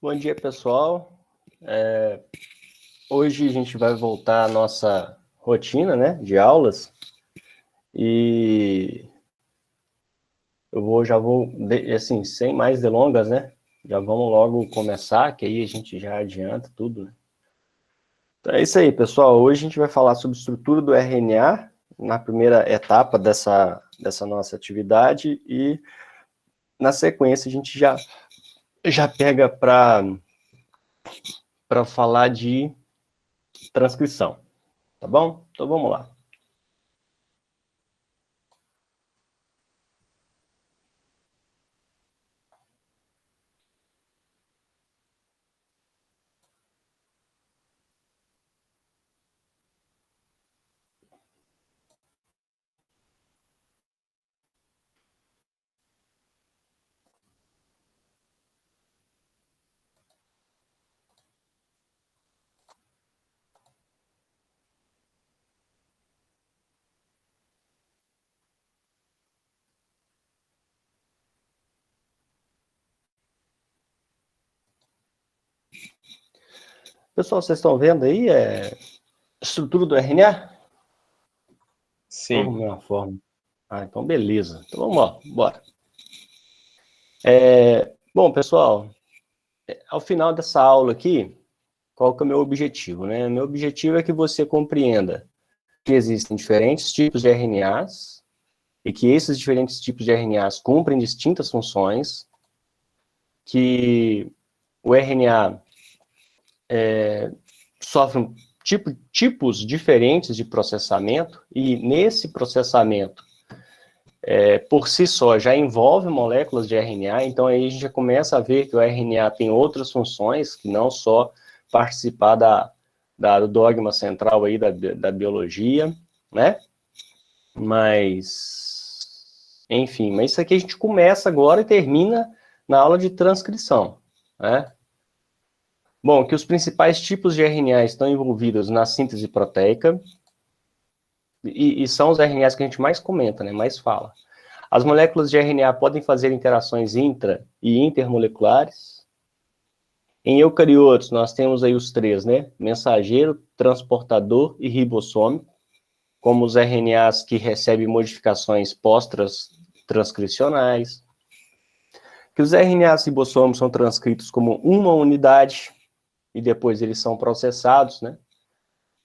Bom dia, pessoal. Hoje a gente vai voltar à nossa rotina, né, de aulas. E já vou, assim, sem mais delongas, né? Já vamos logo começar, que aí a gente já adianta tudo, né? Então é isso aí, pessoal. Hoje a gente vai falar sobre estrutura do RNA, na primeira etapa dessa nossa atividade, e na sequência a gente já pega para falar de transcrição, tá bom? Então vamos lá. Pessoal, vocês estão vendo aí a estrutura do RNA? Sim. Ou uma forma? Ah, então beleza. Então vamos lá, bora. Bom, pessoal, ao final dessa aula aqui, qual que é o meu objetivo, né? Meu objetivo é que você compreenda que existem diferentes tipos de RNAs e que esses diferentes tipos de RNAs cumprem distintas funções, que o RNA sofre tipos diferentes de processamento e nesse processamento por si só, já envolve moléculas de RNA, então aí a gente já começa a ver que o RNA tem outras funções, que não só participar do dogma central aí da biologia, né? Enfim, mas isso aqui a gente começa agora e termina na aula de transcrição, né? Bom, que os principais tipos de RNA estão envolvidos na síntese proteica, e são os RNAs que a gente mais comenta, né? Mais fala. As moléculas de RNA podem fazer interações intra- e intermoleculares. Em eucariotos, nós temos aí os três, né? Mensageiro, transportador e ribossômico, como os RNAs que recebem modificações pós-transcricionais. Que os RNAs ribossômicos são transcritos como uma unidade e depois eles são processados, né?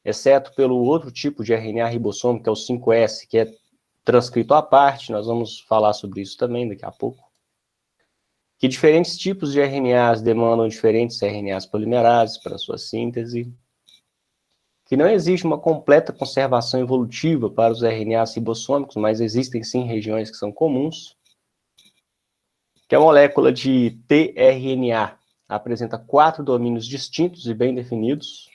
Exceto pelo outro tipo de RNA ribossômico, que é o 5S, que é transcrito à parte, nós vamos falar sobre isso também daqui a pouco. Que diferentes tipos de RNAs demandam diferentes RNAs polimerases para sua síntese. Que não existe uma completa conservação evolutiva para os RNAs ribossômicos, mas existem sim regiões que são comuns. Que a molécula de tRNA apresenta 4 domínios distintos e bem definidos.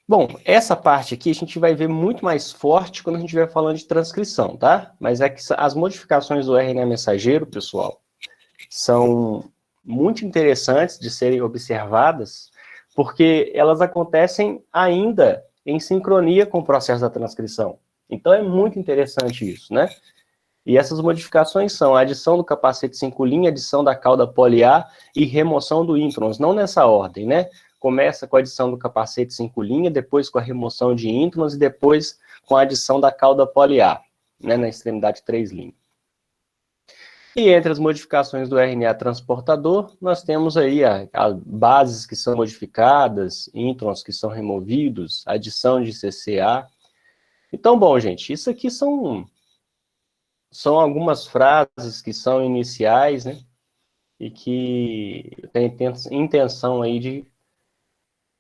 Bom, essa parte aqui a gente vai ver muito mais forte quando a gente estiver falando de transcrição, tá? Mas é que as modificações do RNA mensageiro, pessoal, são muito interessantes de serem observadas, porque elas acontecem ainda em sincronia com o processo da transcrição. Então é muito interessante isso, né? E essas modificações são a adição do capacete 5' adição da cauda poli-A e remoção do introns, não nessa ordem, né? Começa com a adição do capacete 5', depois com a remoção de introns e depois com a adição da cauda poli-A, né, na extremidade 3'. E entre as modificações do RNA transportador, nós temos aí as bases que são modificadas, introns que são removidos, adição de CCA. Então, bom, gente, isso aqui são algumas frases que são iniciais, né? E que eu tenho intenção aí de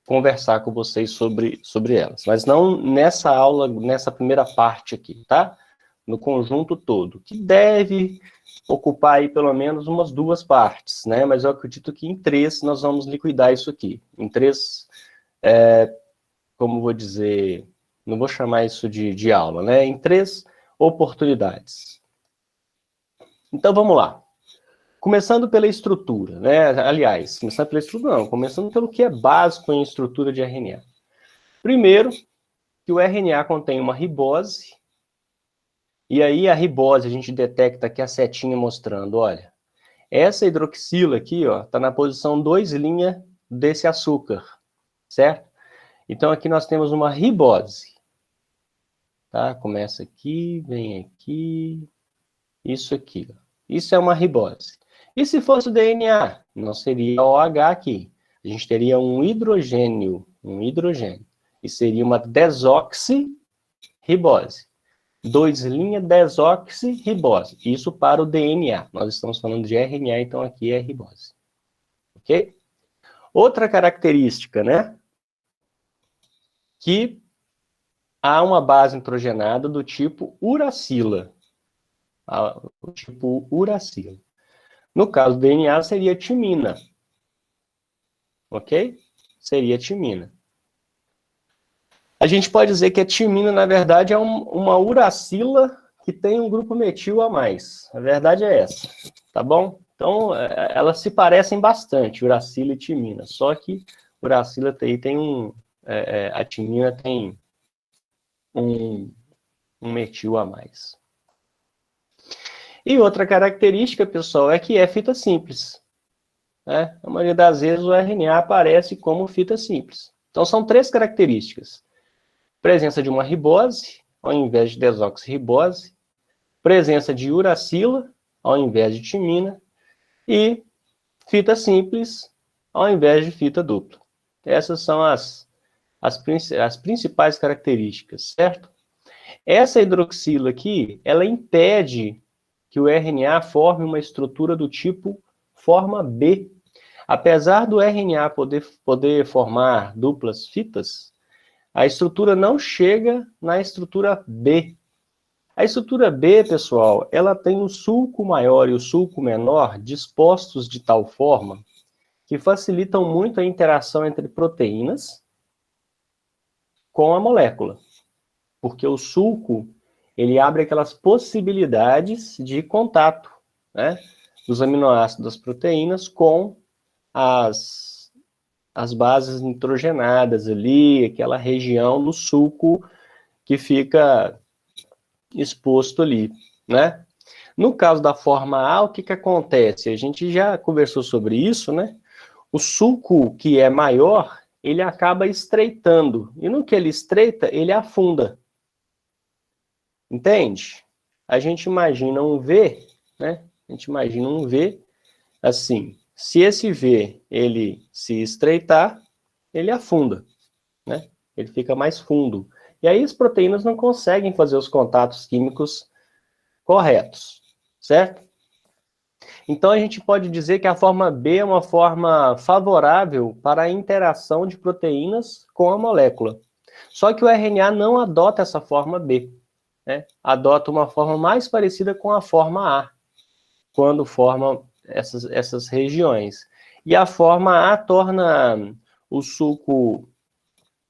conversar com vocês sobre elas. Mas não nessa aula, nessa primeira parte aqui, tá? No conjunto todo, que deve ocupar aí pelo menos umas 2 partes, né? Mas eu acredito que em 3 nós vamos liquidar isso aqui. Em 3, como vou dizer, não vou chamar isso de aula, né? Em 3 oportunidades. Então vamos lá. Começando pela estrutura, né? Aliás, começando pela estrutura não, começando pelo que é básico em estrutura de RNA. Primeiro, que o RNA contém uma ribose, e aí a ribose a gente detecta aqui a setinha mostrando, olha, Essa hidroxila aqui, ó, está na posição 2' desse açúcar, certo? Então, aqui nós temos uma ribose. Tá? Começa aqui, vem aqui, isso aqui. Ó. Isso é uma ribose. E se fosse o DNA? Não seria OH aqui. A gente teria um hidrogênio. E seria uma desoxirribose. 2' desoxirribose. Isso para o DNA. Nós estamos falando de RNA, então aqui é ribose. Ok? Outra característica, né? Que há uma base nitrogenada do tipo uracila. O tipo uracila. No caso do DNA, seria timina. Ok? Seria timina. A gente pode dizer que a timina, na verdade, é uma uracila que tem um grupo metil a mais. A verdade é essa, tá bom? Então, elas se parecem bastante, uracila e timina. Só que uracila tem a timina tem um metil a mais. E outra característica, pessoal, é que é fita simples. Né? A maioria das vezes o RNA aparece como fita simples. Então, são 3 características. Presença de uma ribose, ao invés de desoxirribose. Presença de uracila, ao invés de timina. E fita simples, ao invés de fita dupla. Essas são as principais características, certo? Essa hidroxila aqui, ela impede que o RNA forme uma estrutura do tipo forma B. Apesar do RNA poder formar duplas fitas, a estrutura não chega na estrutura B. A estrutura B, pessoal, ela tem o sulco maior e o sulco menor dispostos de tal forma que facilitam muito a interação entre proteínas com a molécula. Porque o sulco, ele abre aquelas possibilidades de contato, né, dos aminoácidos das proteínas com as bases nitrogenadas ali, aquela região no sulco que fica exposto ali, né? No caso da forma A, o que acontece? A gente já conversou sobre isso, né? O sulco que é maior, ele acaba estreitando. E no que ele estreita, ele afunda. Entende? A gente imagina um V, né? A gente imagina um V assim. Se esse V, ele se estreitar, ele afunda, né? Ele fica mais fundo. E aí as proteínas não conseguem fazer os contatos químicos corretos, certo? Então a gente pode dizer que a forma B é uma forma favorável para a interação de proteínas com a molécula. Só que o RNA não adota essa forma B, né? Adota uma forma mais parecida com a forma A, quando forma essas regiões. E a forma A torna o sulco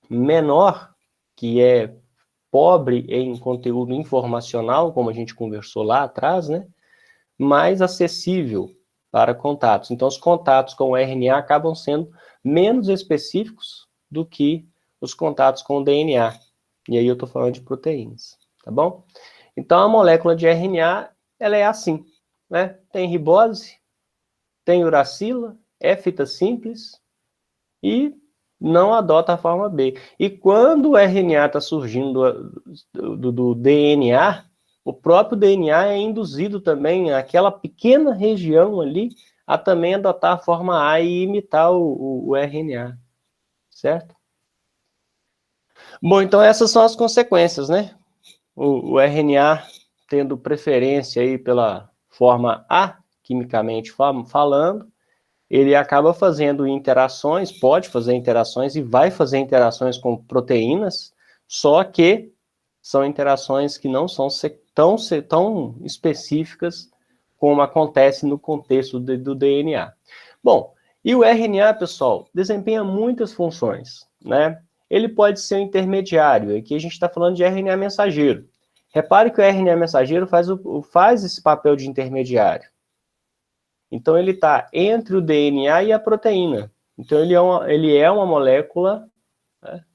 menor, que é pobre em conteúdo informacional, como a gente conversou lá atrás, né? Mais acessível para contatos. Então, os contatos com o RNA acabam sendo menos específicos do que os contatos com o DNA. E aí eu estou falando de proteínas, tá bom? Então, a molécula de RNA, ela é assim, né? Tem ribose, tem uracila, é fita simples e não adota a forma B. E quando o RNA está surgindo do DNA, o próprio DNA é induzido também, aquela pequena região ali, a também adotar a forma A e imitar o RNA, certo? Bom, então essas são as consequências, né? O RNA tendo preferência aí pela forma A, quimicamente falando, ele acaba fazendo interações, pode fazer interações e vai fazer interações com proteínas, só que são interações que não são tão específicas como acontece no contexto do DNA. Bom, e o RNA, pessoal, desempenha muitas funções, né? Ele pode ser um intermediário, aqui a gente está falando de RNA mensageiro. Repare que o RNA mensageiro faz esse papel de intermediário. Então, ele está entre o DNA e a proteína. Então, ele é uma molécula, né?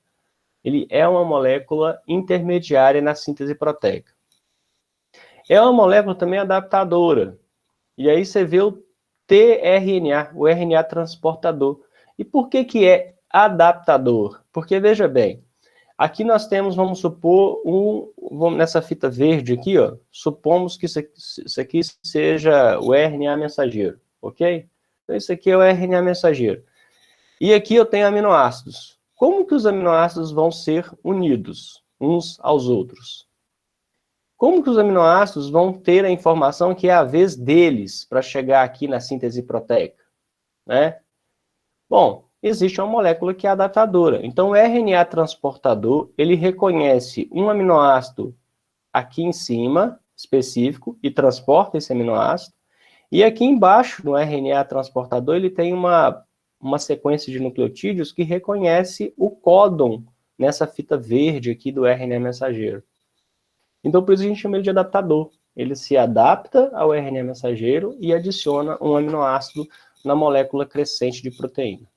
Ele é uma molécula intermediária na síntese proteica. É uma molécula também adaptadora. E aí você vê tRNA, o RNA transportador. E por que que é adaptador? Porque, veja bem, aqui nós temos, vamos supor, nessa fita verde aqui, ó, supomos que isso aqui seja o RNA mensageiro, ok? Então, isso aqui é o RNA mensageiro. E aqui eu tenho aminoácidos. Como que os aminoácidos vão ser unidos uns aos outros? Como que os aminoácidos vão ter a informação que é a vez deles para chegar aqui na síntese proteica, né? Bom, existe uma molécula que é adaptadora. Então, o RNA transportador, ele reconhece um aminoácido aqui em cima, específico, e transporta esse aminoácido. E aqui embaixo, no RNA transportador, ele tem uma sequência de nucleotídeos que reconhece o códon nessa fita verde aqui do RNA mensageiro. Então, por isso a gente chama ele de adaptador. Ele se adapta ao RNA mensageiro e adiciona um aminoácido na molécula crescente de proteína.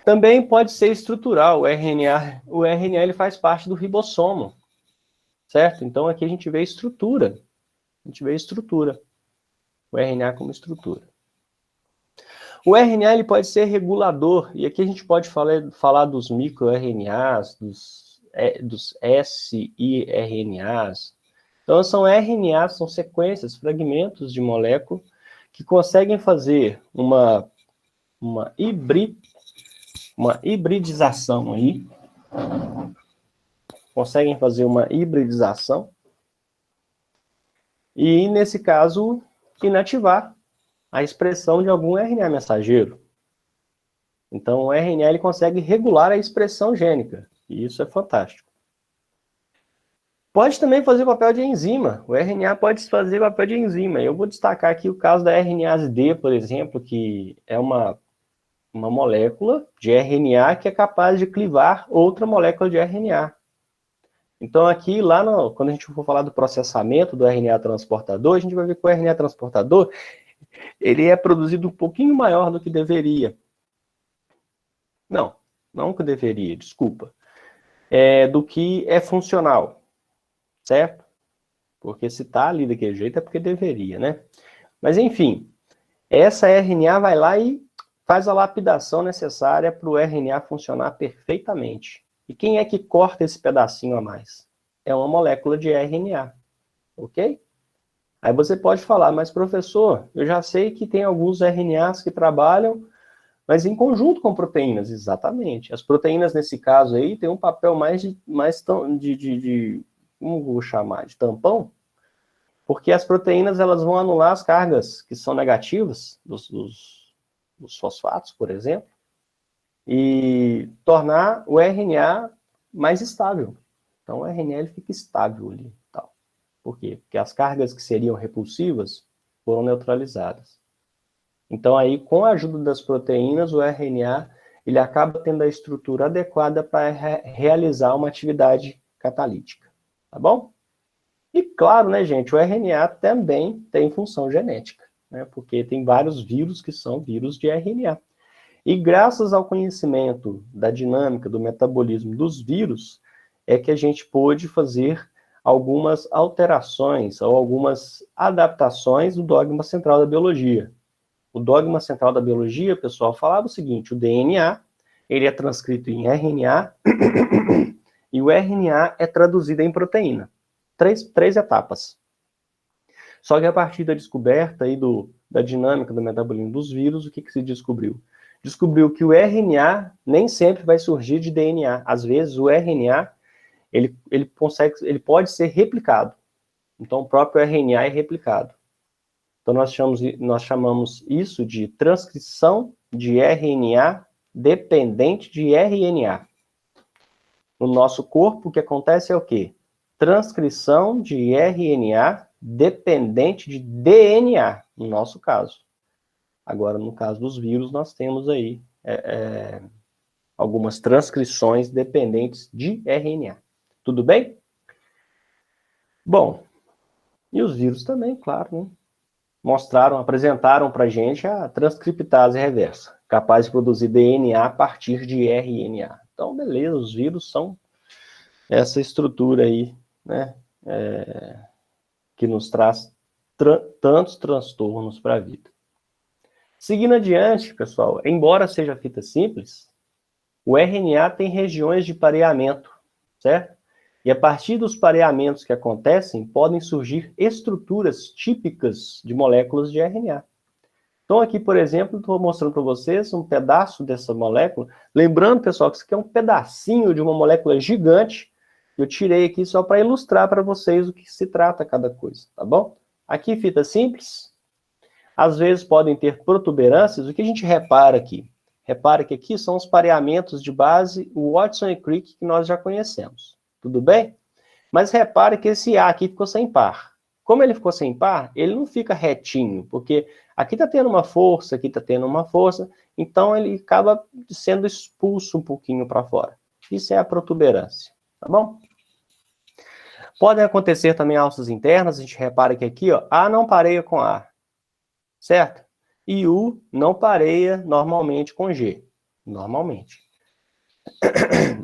Também pode ser estrutural. O RNA ele faz parte do ribossomo, certo? Então, aqui a gente vê estrutura. A gente vê estrutura. O RNA como estrutura. O RNA ele pode ser regulador. E aqui a gente pode falar dos microRNAs, dos siRNAs. Então, são RNAs, são sequências, fragmentos de molécula que conseguem fazer uma hibridização aí. Conseguem fazer uma hibridização. E, nesse caso, inativar a expressão de algum RNA mensageiro. Então, o RNA ele consegue regular a expressão gênica. E isso é fantástico. Pode também fazer papel de enzima. O RNA pode fazer papel de enzima. Eu vou destacar aqui o caso da RNase D, por exemplo, que é uma molécula de RNA que é capaz de clivar outra molécula de RNA. Então, aqui, quando a gente for falar do processamento do RNA transportador, a gente vai ver que o RNA transportador ele é produzido um pouquinho maior do que deveria. Não que deveria, desculpa. Do que é funcional, certo? Porque se está ali daquele jeito é porque deveria, né? Mas, enfim, essa RNA vai lá e faz a lapidação necessária para o RNA funcionar perfeitamente. E quem é que corta esse pedacinho a mais? É uma molécula de RNA, ok? Aí você pode falar, mas professor, eu já sei que tem alguns RNAs que trabalham, mas em conjunto com proteínas, exatamente. As proteínas, nesse caso aí, têm um papel como vou chamar, de tampão, porque as proteínas elas vão anular as cargas que são negativas dos fosfatos, por exemplo, e tornar o RNA mais estável. Então, o RNA ele fica estável ali. Tal. Por quê? Porque as cargas que seriam repulsivas foram neutralizadas. Então, aí, com a ajuda das proteínas, o RNA ele acaba tendo a estrutura adequada para realizar uma atividade catalítica. Tá bom? E claro, né, gente, o RNA também tem função genética, né, porque tem vários vírus que são vírus de RNA. E graças ao conhecimento da dinâmica, do metabolismo dos vírus, é que a gente pôde fazer algumas alterações ou algumas adaptações do dogma central da biologia. O dogma central da biologia, pessoal, falava o seguinte, o DNA, ele é transcrito em RNA e o RNA é traduzido em proteína. Três etapas. Só que a partir da descoberta aí da dinâmica do metabolismo dos vírus, o que se descobriu? Descobriu que o RNA nem sempre vai surgir de DNA. Às vezes o RNA ele pode ser replicado. Então o próprio RNA é replicado. Então nós chamamos isso de transcrição de RNA dependente de RNA. No nosso corpo, o que acontece é o quê? Transcrição de RNA dependente de DNA, no nosso caso. Agora, no caso dos vírus, nós temos aí algumas transcrições dependentes de RNA. Tudo bem? Bom, e os vírus também, claro, né? Apresentaram para a gente a transcriptase reversa, capaz de produzir DNA a partir de RNA. Então, beleza, os vírus são essa estrutura aí, né, que nos traz tantos transtornos para a vida. Seguindo adiante, pessoal, embora seja fita simples, o RNA tem regiões de pareamento, certo? E a partir dos pareamentos que acontecem, podem surgir estruturas típicas de moléculas de RNA. Então aqui, por exemplo, estou mostrando para vocês um pedaço dessa molécula. Lembrando, pessoal, que isso aqui é um pedacinho de uma molécula gigante. Eu tirei aqui só para ilustrar para vocês o que se trata cada coisa, tá bom? Aqui, fita simples. Às vezes podem ter protuberâncias. O que a gente repara aqui? Repara que aqui são os pareamentos de base, o Watson e Crick, que nós já conhecemos. Tudo bem? Mas repare que esse A aqui ficou sem par. Como ele ficou sem par, ele não fica retinho, porque aqui está tendo uma força, aqui está tendo uma força, então ele acaba sendo expulso um pouquinho para fora. Isso é a protuberância, tá bom? Podem acontecer também alças internas, a gente repara que aqui, ó, A não pareia com A, certo? E U não pareia normalmente com G, normalmente.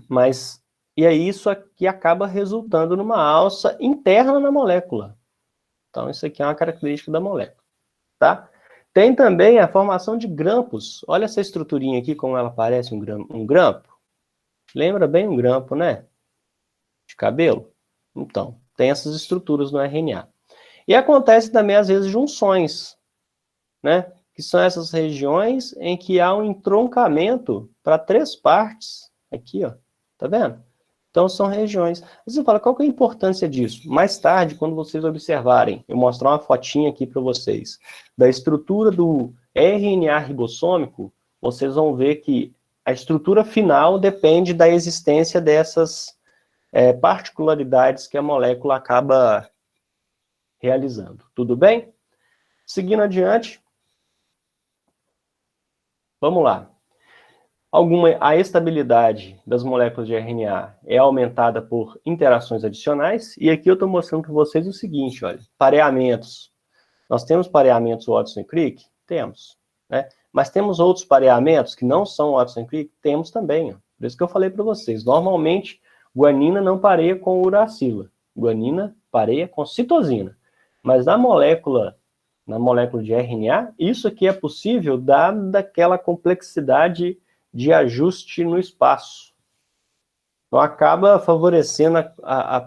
Mas, e aí isso aqui acaba resultando numa alça interna na molécula. Então, isso aqui é uma característica da molécula, tá? Tem também a formação de grampos. Olha essa estruturinha aqui, como ela parece um grampo. Lembra bem um grampo, né? De cabelo. Então, tem essas estruturas no RNA. E acontece também, às vezes, junções, né? Que são essas regiões em que há um entroncamento para 3 partes. Aqui, ó. Tá vendo? Então, são regiões. Você fala, qual que é a importância disso? Mais tarde, quando vocês observarem, eu mostrar uma fotinha aqui para vocês, da estrutura do RNA ribossômico, vocês vão ver que a estrutura final depende da existência dessas particularidades que a molécula acaba realizando. Tudo bem? Seguindo adiante, vamos lá. A estabilidade das moléculas de RNA é aumentada por interações adicionais, e aqui eu estou mostrando para vocês o seguinte, olha, pareamentos. Nós temos pareamentos Watson e Crick? Temos, né? Mas temos outros pareamentos que não são Watson e Crick? Temos também, ó. Por isso que eu falei para vocês, normalmente, guanina não pareia com uracila, guanina pareia com citosina, mas na molécula de RNA, isso aqui é possível dada aquela complexidade de ajuste no espaço. Então, acaba favorecendo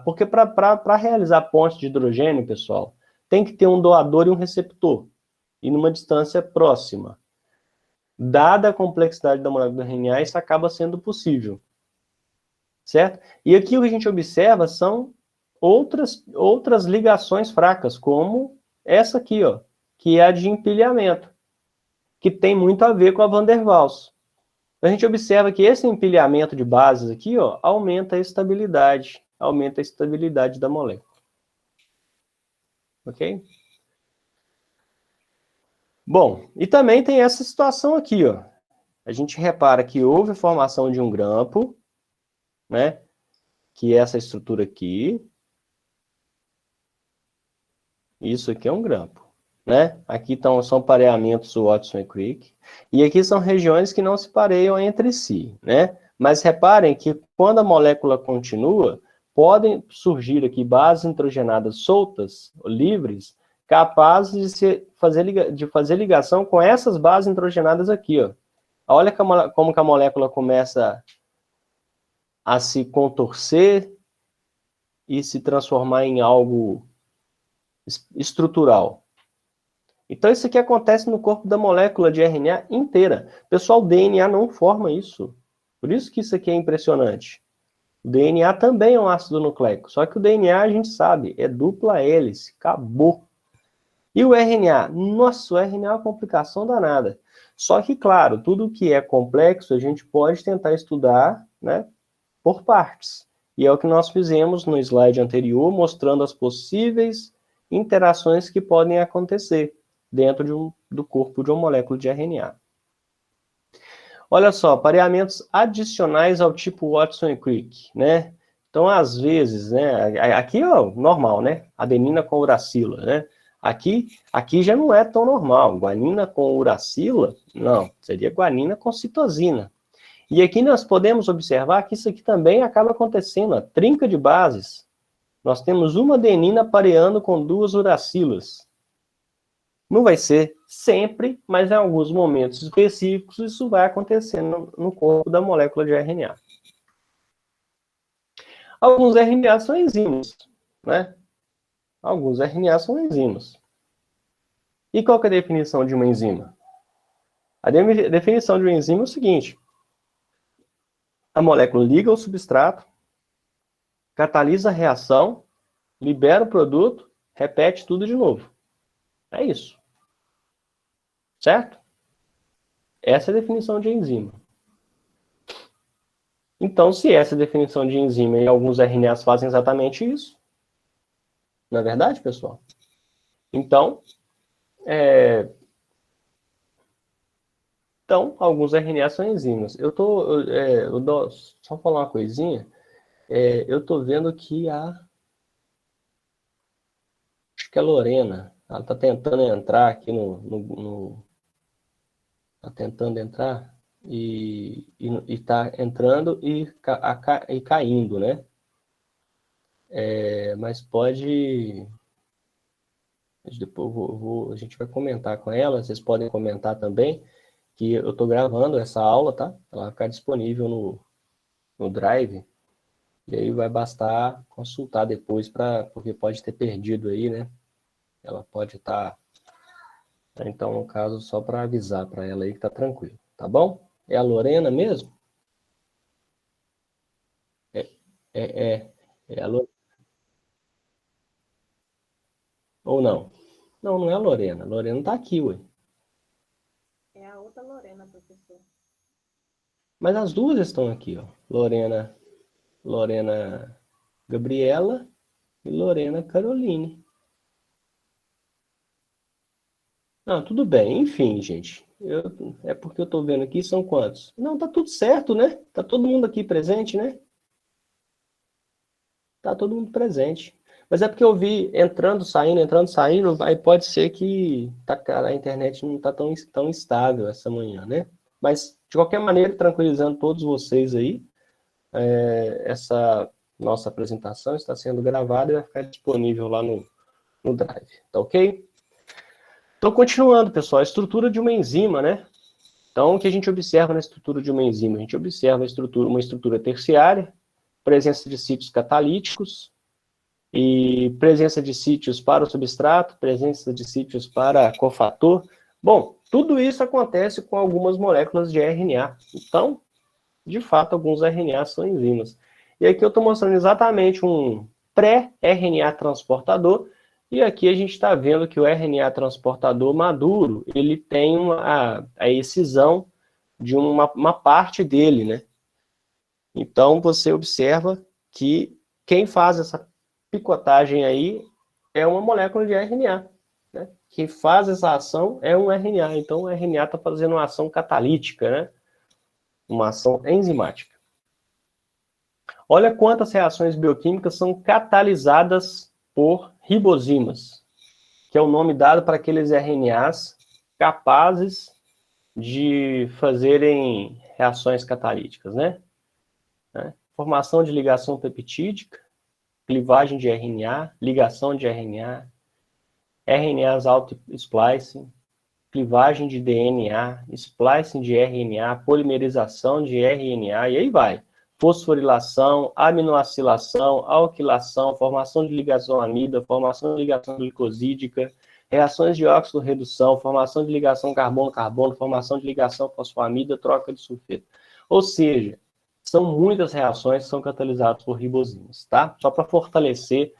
porque para realizar ponte de hidrogênio, pessoal, tem que ter um doador e um receptor, e numa distância próxima. Dada a complexidade da molécula do RNA, isso acaba sendo possível. Certo? E aqui o que a gente observa são outras ligações fracas, como essa aqui, ó, que é a de empilhamento, que tem muito a ver com a Van der Waals. A gente observa que esse empilhamento de bases aqui, ó, aumenta a estabilidade da molécula. Ok? Bom, e também tem essa situação aqui, ó. A gente repara que houve a formação de um grampo, né? Que é essa estrutura aqui. Isso aqui é um grampo, né? Aqui são pareamentos Watson e Crick. E aqui são regiões que não se pareiam entre si, né? Mas reparem que quando a molécula continua, podem surgir aqui bases nitrogenadas soltas, livres, capazes de fazer ligação com essas bases nitrogenadas aqui, ó. Olha como que a molécula começa a se contorcer e se transformar em algo estrutural. Então, isso aqui acontece no corpo da molécula de RNA inteira. Pessoal, o DNA não forma isso. Por isso que isso aqui é impressionante. O DNA também é um ácido nucleico, só que o DNA, a gente sabe, é dupla hélice, acabou. E o RNA? Nossa, o RNA é uma complicação danada. Só que, claro, tudo que é complexo, a gente pode tentar estudar, né, por partes. E é o que nós fizemos no slide anterior, mostrando as possíveis interações que podem acontecer dentro do corpo de uma molécula de RNA. Olha só, pareamentos adicionais ao tipo Watson e Crick, né? Então, às vezes, né, aqui é normal, né? Adenina com uracila, né? Aqui já não é tão normal. Guanina com uracila, não, seria guanina com citosina. E aqui nós podemos observar que isso aqui também acaba acontecendo, a trinca de bases. Nós temos uma adenina pareando com 2 uracilas. Não vai ser sempre, mas em alguns momentos específicos isso vai acontecendo no corpo da molécula de RNA. Alguns RNA são enzimas, né? Alguns RNA são enzimas. E qual que é a definição de uma enzima? A definição de uma enzima é o seguinte: a molécula liga ao substrato, catalisa a reação, libera o produto, repete tudo de novo. É isso. Certo? Essa é a definição de enzima. Então, se essa é a definição de enzima e alguns RNAs fazem exatamente isso, não é verdade, pessoal? Então, alguns RNAs são enzimas. Só falar uma coisinha. Eu estou vendo que acho que a Lorena, ela está tentando entrar aqui está tentando entrar e está entrando e caindo, né? Mas pode... Depois a gente vai comentar com ela, vocês podem comentar também, que eu estou gravando essa aula, tá? Ela vai ficar disponível no Drive, e aí vai bastar consultar depois, porque pode ter perdido aí, né? Ela pode estar... Então, no caso, só para avisar para ela aí que tá tranquilo, tá bom? É a Lorena mesmo? É, é a Lorena. Ou não? Não, não é a Lorena. A Lorena tá aqui, ué. É a outra Lorena, professor. Mas as duas estão aqui, ó. Lorena Gabriela e Lorena Caroline. Não, tudo bem. Enfim, gente. É porque eu tô vendo aqui, são quantos? Não, tá tudo certo, né? Tá todo mundo aqui presente, né? Tá todo mundo presente. Mas é porque eu vi entrando, saindo, aí pode ser que a internet não tá tão estável essa manhã, né? Mas, de qualquer maneira, tranquilizando todos vocês aí, essa nossa apresentação está sendo gravada e vai ficar disponível lá no Drive, tá ok? Então, continuando, pessoal, a estrutura de uma enzima, né? Então, o que a gente observa na estrutura de uma enzima? A gente observa uma estrutura terciária, presença de sítios catalíticos, e presença de sítios para o substrato, presença de sítios para cofator. Bom, tudo isso acontece com algumas moléculas de RNA. Então, de fato, alguns RNA são enzimas. E aqui eu estou mostrando exatamente um pré-RNA transportador, e aqui a gente está vendo que o RNA transportador maduro, ele tem a excisão de uma parte dele, né? Então, você observa que quem faz essa picotagem aí é uma molécula de RNA, né? Quem faz essa ação é um RNA. Então, o RNA está fazendo uma ação catalítica, né? Uma ação enzimática. Olha quantas reações bioquímicas são catalisadas por ribozimas, que é o nome dado para aqueles RNAs capazes de fazerem reações catalíticas, né? Formação de ligação peptídica, clivagem de RNA, ligação de RNA, RNAs auto-splicing, clivagem de DNA, splicing de RNA, polimerização de RNA, e aí vai. Fosforilação, aminoacilação, alquilação, formação de ligação amida, formação de ligação glicosídica, reações de óxido-redução, formação de ligação carbono-carbono, formação de ligação fosfoamida, troca de sulfeto. Ou seja, são muitas reações que são catalisadas por ribozimas, tá? Só para fortalecer,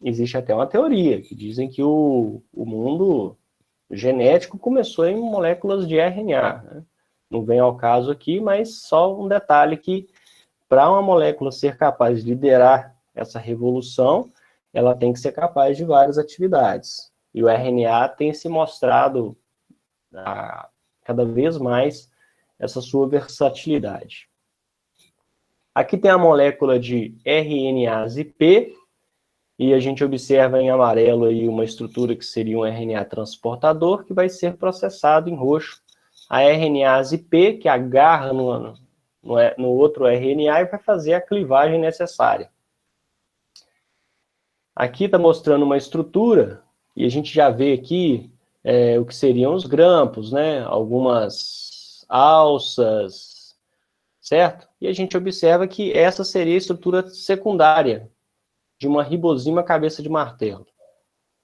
existe até uma teoria que dizem que o mundo genético começou em moléculas de RNA, né? Não vem ao caso aqui, mas só um detalhe que para uma molécula ser capaz de liderar essa revolução, ela tem que ser capaz de várias atividades. E o RNA tem se mostrado cada vez mais essa sua versatilidade. Aqui tem a molécula de RNase-P, e a gente observa em amarelo aí uma estrutura que seria um RNA transportador, que vai ser processado em roxo. A RNase-P, que agarra no outro RNA e vai fazer a clivagem necessária. Aqui está mostrando uma estrutura E a gente já vê aqui o que seriam os grampos, né? Algumas alças, certo? E a gente observa que essa seria a estrutura secundária de uma ribosima cabeça de martelo.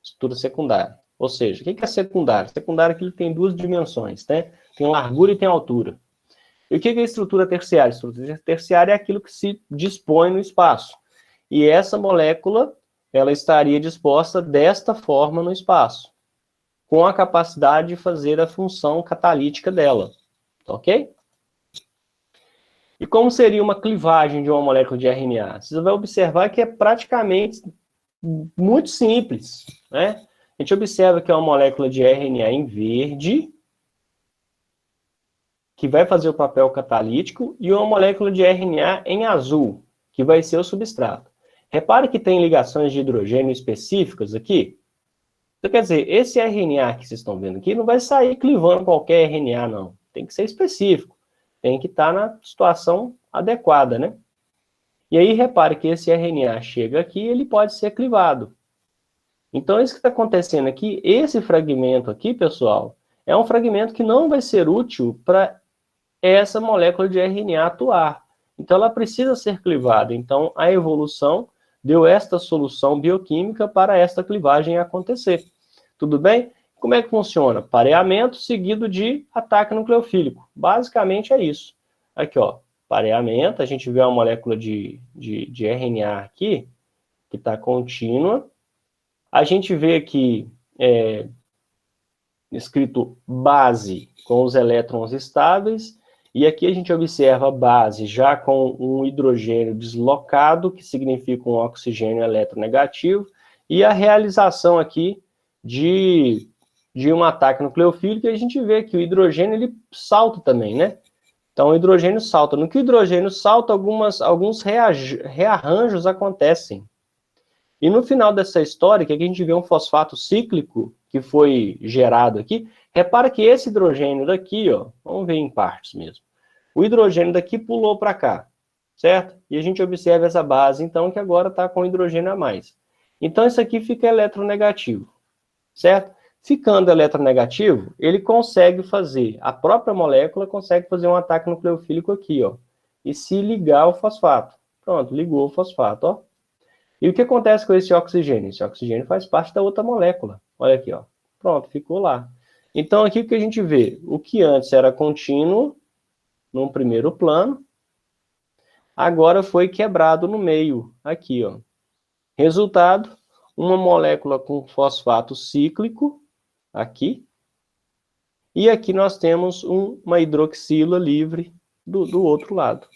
Estrutura secundária. Ou seja, o que é secundário? Secundário é aquilo que tem duas dimensões, né? Tem largura e tem altura. E o que é a estrutura terciária? A estrutura terciária é aquilo que se dispõe no espaço. E essa molécula, ela estaria disposta desta forma no espaço, com a capacidade de fazer a função catalítica dela. Ok? E como seria uma clivagem de uma molécula de RNA? Você vai observar que é praticamente muito simples, né? A gente observa que é uma molécula de RNA em verde, que vai fazer o papel catalítico, e uma molécula de RNA em azul, que vai ser o substrato. Repare que tem ligações de hidrogênio específicas aqui. Então, quer dizer, esse RNA que vocês estão vendo aqui não vai sair clivando qualquer RNA, não. Tem que ser específico. Tem que estar na situação adequada, né? E aí, repare que esse RNA chega aqui e ele pode ser clivado. Então, isso que está acontecendo aqui, esse fragmento aqui, pessoal, é um fragmento que não vai ser útil para essa molécula de RNA atuar. Então, ela precisa ser clivada. Então, a evolução deu esta solução bioquímica para esta clivagem acontecer. Tudo bem? Como é que funciona? Pareamento seguido de ataque nucleofílico. Basicamente é isso. Aqui, ó, pareamento, a gente vê uma molécula de RNA aqui, que está contínua. A gente vê aqui escrito base com os elétrons estáveis, e aqui a gente observa a base já com um hidrogênio deslocado, que significa um oxigênio eletronegativo, e a realização aqui de um ataque nucleofílico, e a gente vê que o hidrogênio ele salta também, né? Então o hidrogênio salta. No que o hidrogênio salta, alguns rearranjos acontecem. E no final dessa história, que aqui a gente vê um fosfato cíclico que foi gerado aqui, repara que esse hidrogênio daqui, ó, vamos ver em partes mesmo. O hidrogênio daqui pulou para cá, certo? E a gente observa essa base, então, que agora está com hidrogênio a mais. Então, isso aqui fica eletronegativo, certo? Ficando eletronegativo, ele consegue fazer, a própria molécula consegue fazer um ataque nucleofílico aqui, ó, e se ligar ao fosfato. Pronto, ligou o fosfato, ó. E o que acontece com esse oxigênio? Esse oxigênio faz parte da outra molécula. Olha aqui, ó. Pronto, ficou lá. Então, aqui o que a gente vê? O que antes era contínuo, num primeiro plano, agora foi quebrado no meio, aqui, ó. Resultado, uma molécula com fosfato cíclico, aqui. E aqui nós temos uma hidroxila livre do outro lado.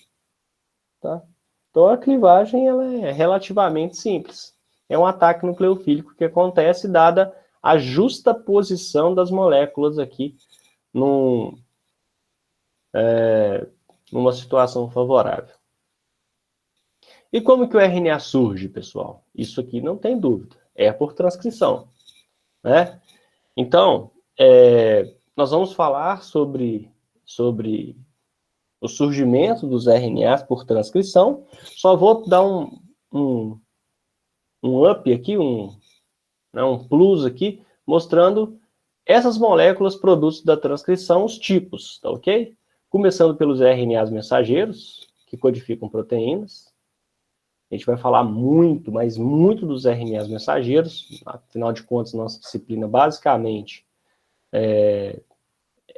Tá? Então, a clivagem ela é relativamente simples. É um ataque nucleofílico que acontece dada a justa posição das moléculas aqui numa situação favorável. E como que o RNA surge, pessoal? Isso aqui não tem dúvida. É por transcrição, né? Então, nós vamos falar sobre o surgimento dos RNAs por transcrição. Só vou dar um up aqui, um plus aqui, mostrando essas moléculas produtos da transcrição, os tipos, tá ok? Começando pelos RNAs mensageiros, que codificam proteínas. A gente vai falar muito, mas muito dos RNAs mensageiros. Afinal de contas, nossa disciplina, basicamente,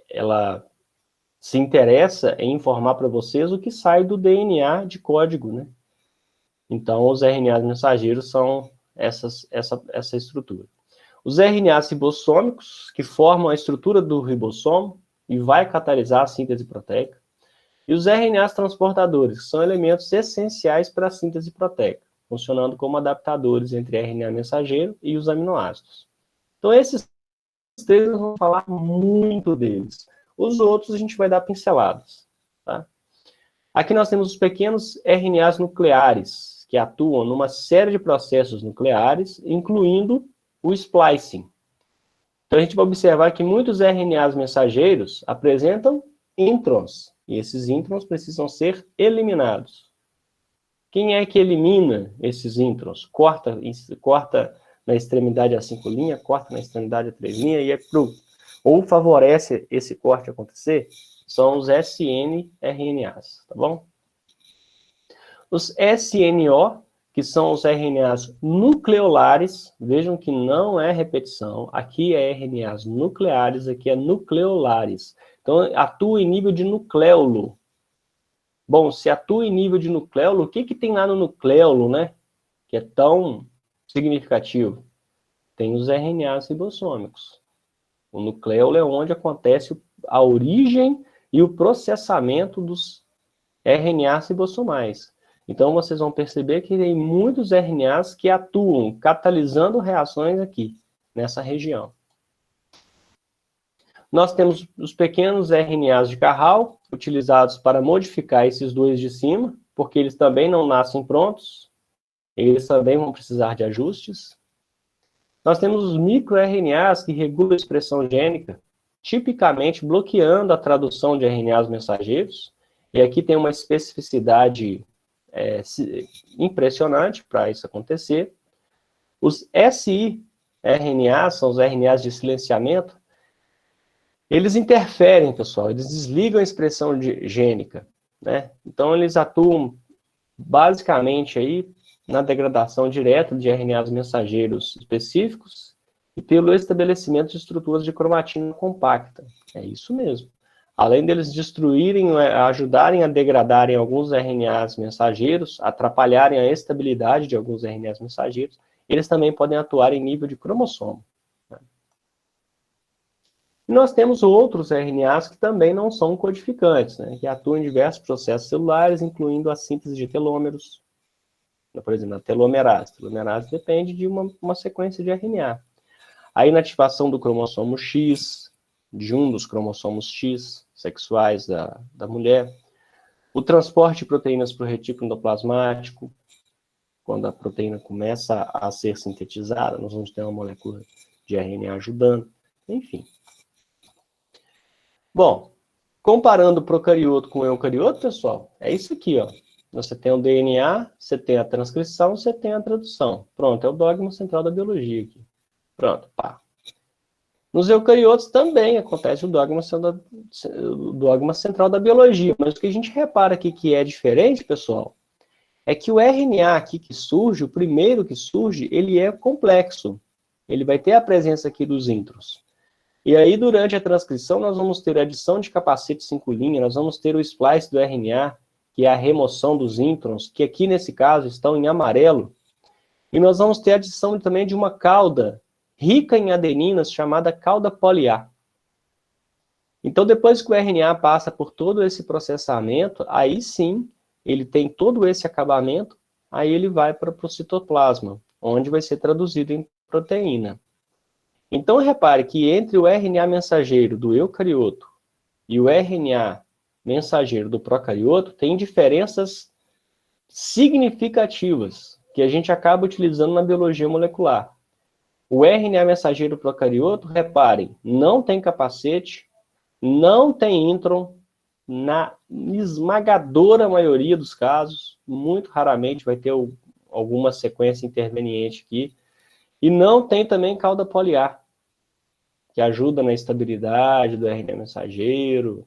ela se interessa em informar para vocês o que sai do DNA de código, né? Então, os RNAs mensageiros são essa estrutura. Os RNAs ribossômicos, que formam a estrutura do ribossomo e vai catalisar a síntese proteica. E os RNAs transportadores, que são elementos essenciais para a síntese proteica, funcionando como adaptadores entre RNA mensageiro e os aminoácidos. Então, esses três nós vamos falar muito deles. Os outros a gente vai dar pinceladas. Tá? Aqui nós temos os pequenos RNAs nucleares, que atuam numa série de processos nucleares, incluindo o splicing. Então a gente vai observar que muitos RNAs mensageiros apresentam introns, e esses introns precisam ser eliminados. Quem é que elimina esses introns? Corta na extremidade a 5' corta na extremidade a 3' e é cru. Ou favorece esse corte acontecer, são os snRNAs, tá bom? Os SNO, que são os RNAs nucleolares, vejam que não é repetição, aqui é RNAs nucleares, aqui é nucleolares. Então, atua em nível de nucleolo. Bom, se atua em nível de nucleolo, o que que tem lá no nucleolo, né? Que é tão significativo? Tem os RNAs ribossômicos. O nucleolo é onde acontece a origem e o processamento dos RNAs ribossomais. Então, vocês vão perceber que tem muitos RNAs que atuam catalisando reações aqui, nessa região. Nós temos os pequenos RNAs de Carral, utilizados para modificar esses dois de cima, porque eles também não nascem prontos, eles também vão precisar de ajustes. Nós temos os microRNAs que regulam a expressão gênica, tipicamente bloqueando a tradução de RNAs mensageiros, e aqui tem uma especificidade impressionante para isso acontecer. Os siRNAs, são os RNAs de silenciamento, eles interferem, pessoal, eles desligam a expressão gênica, né? Então, eles atuam basicamente aí na degradação direta de RNAs mensageiros específicos e pelo estabelecimento de estruturas de cromatina compacta. É isso mesmo. Além deles destruírem, ajudarem a degradarem alguns RNAs mensageiros, atrapalharem a estabilidade de alguns RNAs mensageiros, eles também podem atuar em nível de cromossomo. E nós temos outros RNAs que também não são codificantes, né, que atuam em diversos processos celulares, incluindo a síntese de telômeros, por exemplo, a telomerase. A telomerase depende de uma sequência de RNA. A inativação do cromossomo X, de um dos cromossomos X sexuais da mulher. O transporte de proteínas para o retículo endoplasmático, quando a proteína começa a ser sintetizada, nós vamos ter uma molécula de RNA ajudando, enfim. Bom, comparando o procarioto com o eucarioto, pessoal, é isso aqui, ó. Você tem o DNA, você tem a transcrição, você tem a tradução. Pronto, é o dogma central da biologia aqui. Pronto, pá. Nos eucariotos também acontece o dogma central da biologia, mas o que a gente repara aqui que é diferente, pessoal, é que o RNA aqui que surge, o primeiro que surge, ele é complexo. Ele vai ter a presença aqui dos introns. E aí, durante a transcrição, nós vamos ter a adição de capacete 5', nós vamos ter o splice do RNA, que é a remoção dos introns, que aqui, nesse caso, estão em amarelo. E nós vamos ter a adição também de uma cauda rica em adeninas, chamada cauda poli-A. Então, depois que o RNA passa por todo esse processamento, aí sim, ele tem todo esse acabamento, aí ele vai para o citoplasma, onde vai ser traduzido em proteína. Então, repare que entre o RNA mensageiro do eucarioto e o RNA mensageiro do procarioto, tem diferenças significativas que a gente acaba utilizando na biologia molecular. O RNA mensageiro procarioto, reparem, não tem capacete, não tem intron, na esmagadora maioria dos casos, muito raramente vai ter alguma sequência interveniente aqui, e não tem também cauda poli-A, que ajuda na estabilidade do RNA mensageiro,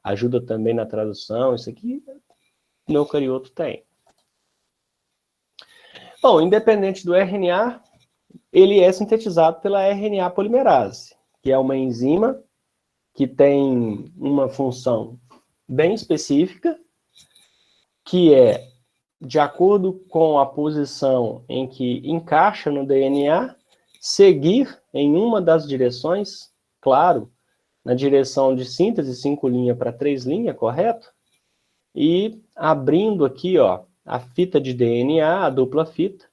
ajuda também na tradução, isso aqui no eucarioto tem. Bom, independente do RNA, ele é sintetizado pela RNA polimerase, que é uma enzima que tem uma função bem específica, que é, de acordo com a posição em que encaixa no DNA, seguir em uma das direções, claro, na direção de síntese 5' para 3', correto? E abrindo aqui, ó, a fita de DNA, a dupla fita,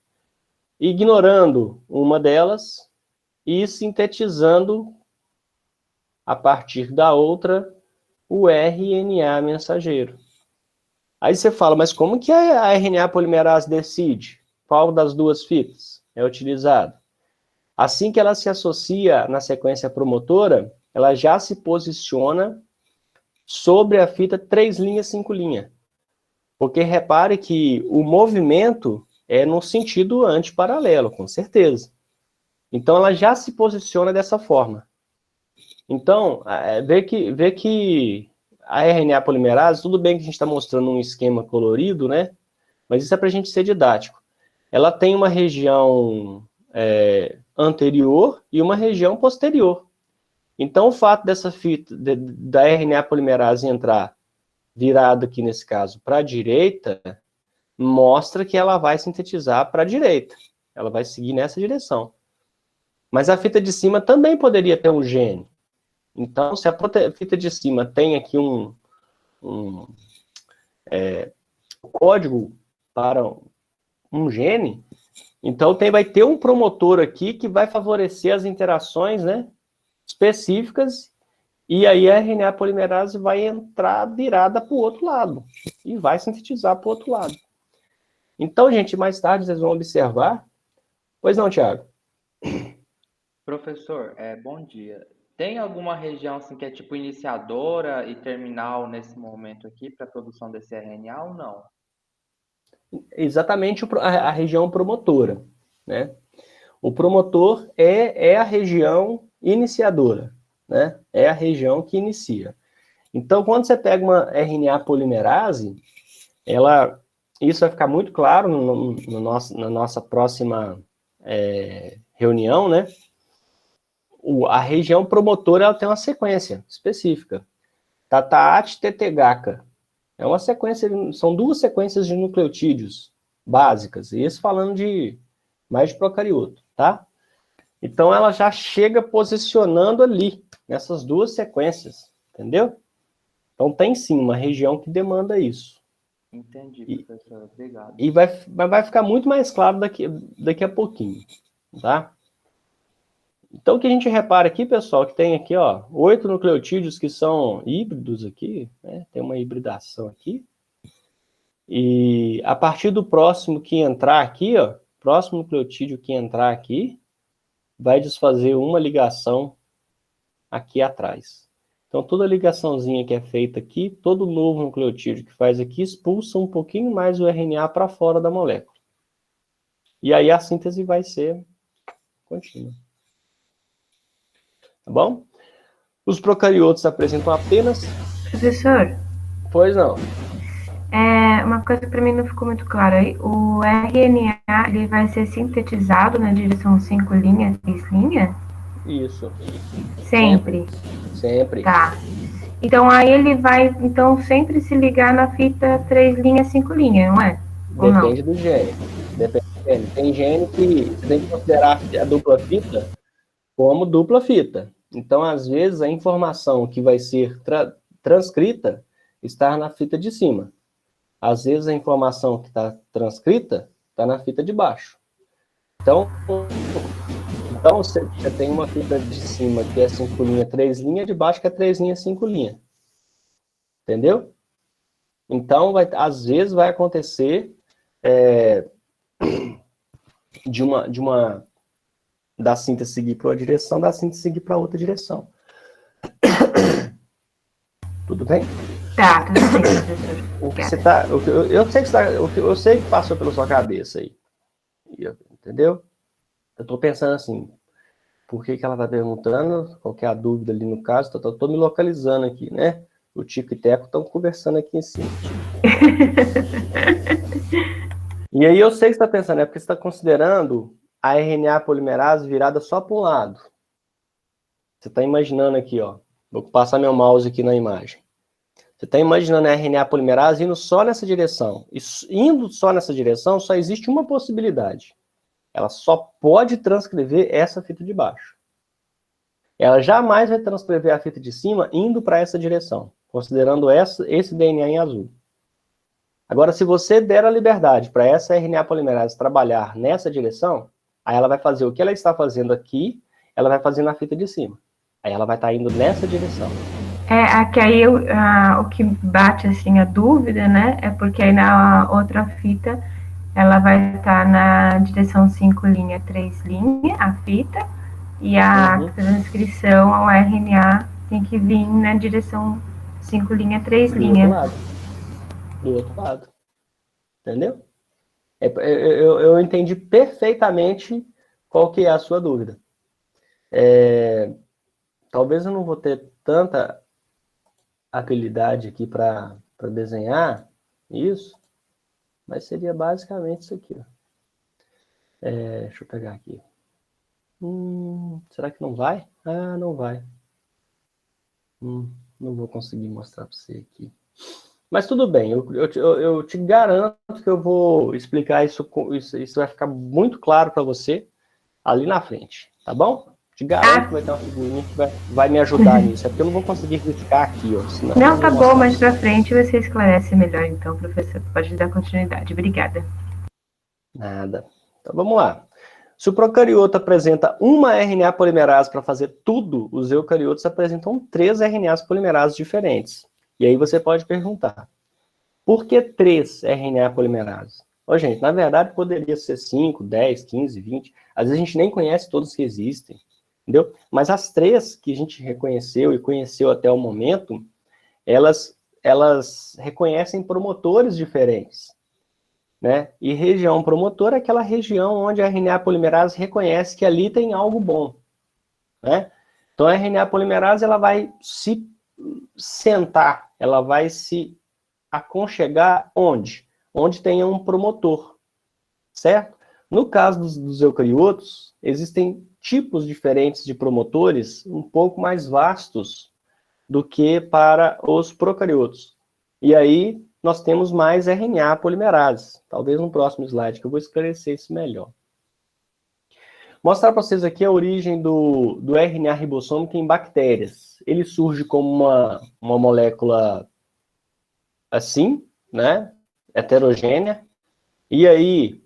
ignorando uma delas e sintetizando, a partir da outra, o RNA mensageiro. Aí você fala, mas como que a RNA polimerase decide qual das duas fitas é utilizada? Assim que ela se associa na sequência promotora, ela já se posiciona sobre a fita 3', 5'. Porque repare que o movimento é no sentido antiparalelo, com certeza. Então, ela já se posiciona dessa forma. Então, vê que a RNA polimerase, tudo bem que a gente está mostrando um esquema colorido, né? Mas isso é para a gente ser didático. Ela tem uma região anterior e uma região posterior. Então, o fato dessa fita, da RNA polimerase entrar virada aqui, nesse caso, para a direita, mostra que ela vai sintetizar para a direita. Ela vai seguir nessa direção. Mas a fita de cima também poderia ter um gene. Então, se a fita de cima tem aqui um código para um gene, então vai ter um promotor aqui que vai favorecer as interações, né, específicas, e aí a RNA polimerase vai entrar virada para o outro lado, e vai sintetizar para o outro lado. Então, gente, mais tarde vocês vão observar. Pois não, Thiago? Professor, bom dia. Tem alguma região assim, que é tipo iniciadora e terminal nesse momento aqui para a produção desse RNA ou não? Exatamente a região promotora, né? O promotor é a região iniciadora, né? É a região que inicia. Então, quando você pega uma RNA polimerase, isso vai ficar muito claro na nossa próxima reunião, né? A região promotora ela tem uma sequência específica. Tataate, tetegaca. É uma sequência, são duas sequências de nucleotídeos básicas. E isso falando mais de procarioto, tá? Então ela já chega posicionando ali, nessas duas sequências, entendeu? Então tem sim uma região que demanda isso. Entendi, professor. Obrigado. E vai ficar muito mais claro daqui a pouquinho, tá? Então, o que a gente repara aqui, pessoal, que tem aqui, ó, 8 nucleotídeos que são híbridos aqui, né? Tem uma hibridação aqui. E a partir do próximo que entrar aqui, ó, próximo nucleotídeo que entrar aqui, vai desfazer uma ligação aqui atrás. Então, toda ligaçãozinha que é feita aqui, todo novo nucleotídeo que faz aqui, expulsa um pouquinho mais o RNA para fora da molécula. E aí a síntese vai ser contínua. Tá bom? Os procariotos apresentam apenas... Professor? Pois não. Uma coisa que para mim não ficou muito clara. O RNA ele vai ser sintetizado na direção 5', 3'? Isso. Sempre? Sempre. Tá. Então aí ele vai sempre se ligar na fita 3', 5', não é? Depende do gene. Tem gene que você tem que considerar a dupla fita como dupla fita. Então, às vezes, a informação que vai ser transcrita está na fita de cima. Às vezes, a informação que está transcrita está na fita de baixo. Então você tem uma fita de cima que é 5', 3', de baixo que é 3', 5'. Entendeu? Então, às vezes, vai acontecer da síntese seguir para uma direção, da síntese seguir para outra direção. Tudo bem? Tá, tudo bem, professor. O que você tá, eu sei que passou pela sua cabeça aí. Entendeu? Eu tô pensando assim, por que ela tá perguntando, qual que é a dúvida ali no caso, tô me localizando aqui, né? O Tico e Teco estão conversando aqui em cima. E aí eu sei que você está pensando, porque você está considerando a RNA polimerase virada só para um lado. Você está imaginando aqui, ó. Vou passar meu mouse aqui na imagem. Você está imaginando a RNA polimerase indo só nessa direção. E indo só nessa direção, só existe uma possibilidade. Ela só pode transcrever essa fita de baixo. Ela jamais vai transcrever a fita de cima indo para essa direção, considerando esse DNA em azul. Agora, se você der a liberdade para essa RNA polimerase trabalhar nessa direção, aí ela vai fazer o que ela está fazendo aqui, ela vai fazer na fita de cima. Aí ela vai estar indo nessa direção. Aqui aí o que bate assim a dúvida, né? É porque aí na outra fita ela vai estar na direção 5', 3', a fita, e a transcrição ao RNA tem que vir na direção 5', 3'. Do outro lado. Entendeu? Eu entendi perfeitamente qual que é a sua dúvida. Talvez eu não vou ter tanta habilidade aqui para desenhar isso, mas seria basicamente isso aqui. Ó. Deixa eu pegar aqui. Será que não vai? Ah, não vai. Não vou conseguir mostrar para você aqui. Mas tudo bem, eu te garanto que eu vou explicar isso vai ficar muito claro para você ali na frente, tá bom? Te garanto que vai ter uma figurinha que vai me ajudar nisso. É porque eu não vou conseguir riscar aqui, ó. Senão não, tá bom, mas pra frente você esclarece melhor, então, professor. Pode dar continuidade. Obrigada. Nada. Então vamos lá. Se o procarioto apresenta uma RNA polimerase para fazer tudo, os eucariotos apresentam 3 RNAs polimerases diferentes. E aí você pode perguntar, por que 3 RNA polimerases? Ô, gente, na verdade poderia ser 5, 10, 15, 20. Às vezes a gente nem conhece todos que existem, entendeu? Mas as 3 que a gente reconheceu e conheceu até o momento, elas reconhecem promotores diferentes. Né? E região promotora é aquela região onde a RNA polimerase reconhece que ali tem algo bom. Né? Então, a RNA polimerase ela vai se sentar, ela vai se aconchegar onde? Onde tenha um promotor, certo? No caso dos eucariotos, existem tipos diferentes de promotores um pouco mais vastos do que para os procariotos. E aí, nós temos mais RNA polimerases. Talvez no próximo slide que eu vou esclarecer isso melhor. Mostrar para vocês aqui a origem do RNA ribossômico em bactérias. Ele surge como uma molécula assim, né? Heterogênea. E aí,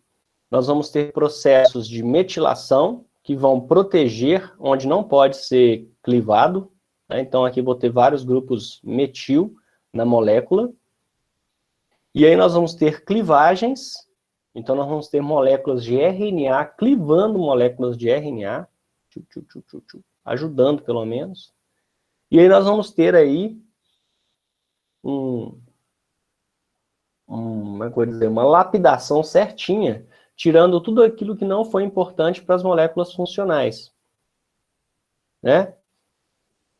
nós vamos ter processos de metilação que vão proteger onde não pode ser clivado. Né? Então, aqui vou ter vários grupos metil na molécula. E aí nós vamos ter clivagens, então nós vamos ter moléculas de RNA clivando moléculas de RNA, ajudando pelo menos. E aí nós vamos ter aí uma lapidação certinha, tirando tudo aquilo que não foi importante para as moléculas funcionais. Né?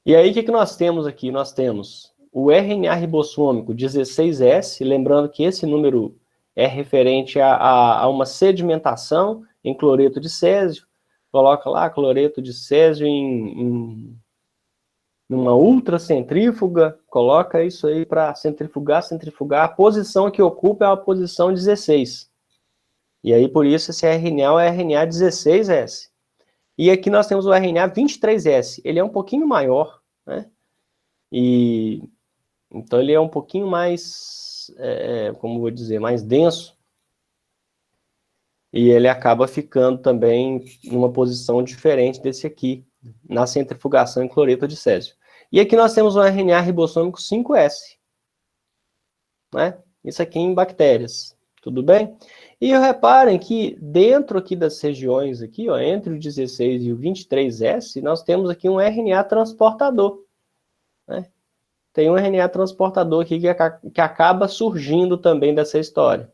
E aí o que nós temos aqui? Nós temos o RNA ribossômico 16S, lembrando que esse número é referente a uma sedimentação em cloreto de césio. Coloca lá cloreto de césio em uma ultracentrífuga, coloca isso aí para centrifugar. A posição que ocupa é a posição 16. E aí, por isso, esse RNA é o RNA 16S. E aqui nós temos o RNA 23S. Ele é um pouquinho maior, né? Então, ele é um pouquinho mais, como vou dizer, mais denso. E ele acaba ficando também numa posição diferente desse aqui, na centrifugação em cloreto de césio. E aqui nós temos o RNA ribossômico 5S. Né? Isso aqui em bactérias. Tudo bem? E reparem que dentro aqui das regiões, aqui, ó, entre o 16 e o 23S, nós temos aqui um RNA transportador. Né? Tem um RNA transportador aqui que acaba surgindo também dessa história.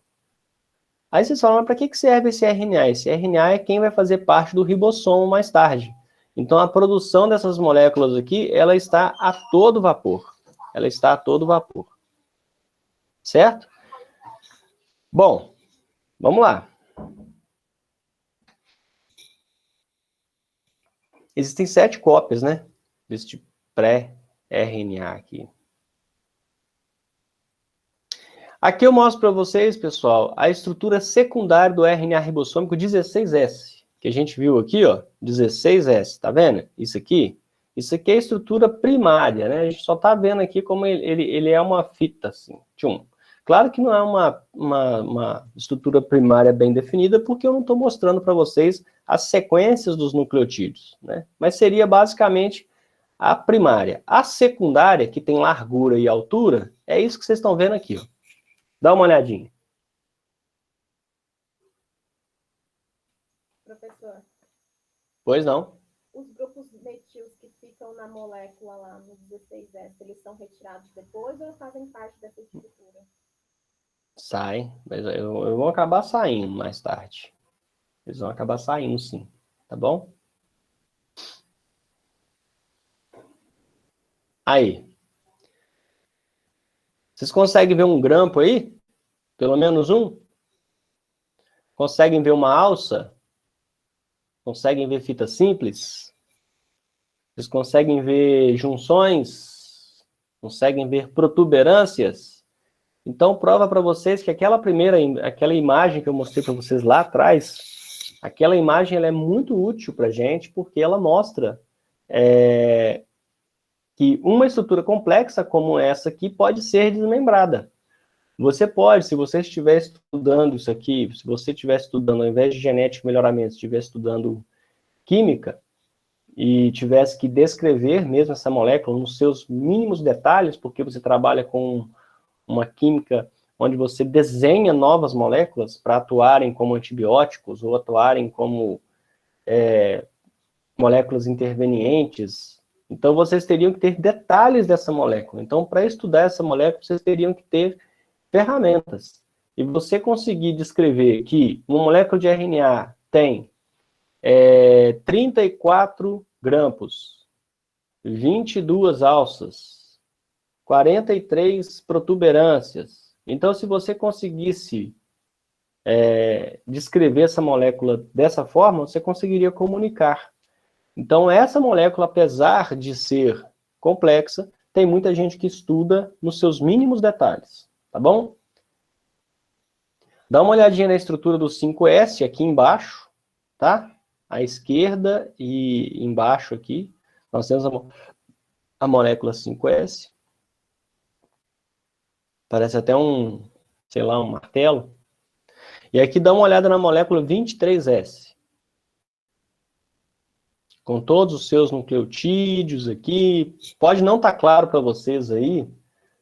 Aí vocês falam, mas para que serve esse RNA? Esse RNA é quem vai fazer parte do ribossomo mais tarde. Então, a produção dessas moléculas aqui, ela está a todo vapor. Ela está a todo vapor. Certo? Bom, vamos lá. Existem 7 cópias, né? Desse pré-RNA aqui. Aqui eu mostro para vocês, pessoal, a estrutura secundária do RNA ribossômico 16S, que a gente viu aqui, ó, 16S, tá vendo? Isso aqui é a estrutura primária, né? A gente só tá vendo aqui como ele é uma fita, assim, tchum. Claro que não é uma estrutura primária bem definida, porque eu não estou mostrando para vocês as sequências dos nucleotídeos, né? Mas seria basicamente a primária. A secundária, que tem largura e altura, é isso que vocês estão vendo aqui, ó. Dá uma olhadinha. Professor. Pois não. Os grupos metis que ficam na molécula lá no 16S, eles são retirados depois ou fazem parte dessa estrutura? Sai, mas eu vou acabar saindo mais tarde. Eles vão acabar saindo, sim. Tá bom? Aí. Vocês conseguem ver um grampo aí? Pelo menos um? Conseguem ver uma alça? Conseguem ver fita simples? Vocês conseguem ver junções? Conseguem ver protuberâncias? Então, prova para vocês que aquela imagem que eu mostrei para vocês lá atrás, aquela imagem ela é muito útil para a gente, porque ela mostra que uma estrutura complexa como essa aqui pode ser desmembrada. Você pode, se você estiver estudando isso aqui, se você estiver estudando, ao invés de genética e melhoramento, estiver estudando química, e tivesse que descrever mesmo essa molécula nos seus mínimos detalhes, porque você trabalha com uma química onde você desenha novas moléculas para atuarem como antibióticos ou atuarem como moléculas intervenientes. Então, vocês teriam que ter detalhes dessa molécula. Então, para estudar essa molécula, vocês teriam que ter ferramentas. E você conseguir descrever que uma molécula de RNA tem 34 grampos, 22 alças, 43 protuberâncias. Então, se você conseguisse descrever essa molécula dessa forma, você conseguiria comunicar. Então, essa molécula, apesar de ser complexa, tem muita gente que estuda nos seus mínimos detalhes, tá bom? Dá uma olhadinha na estrutura do 5S aqui embaixo, tá? À esquerda e embaixo aqui, nós temos a molécula 5S. Parece até sei lá, um martelo. E aqui dá uma olhada na molécula 23S. Com todos os seus nucleotídeos aqui. Pode não estar claro para vocês aí,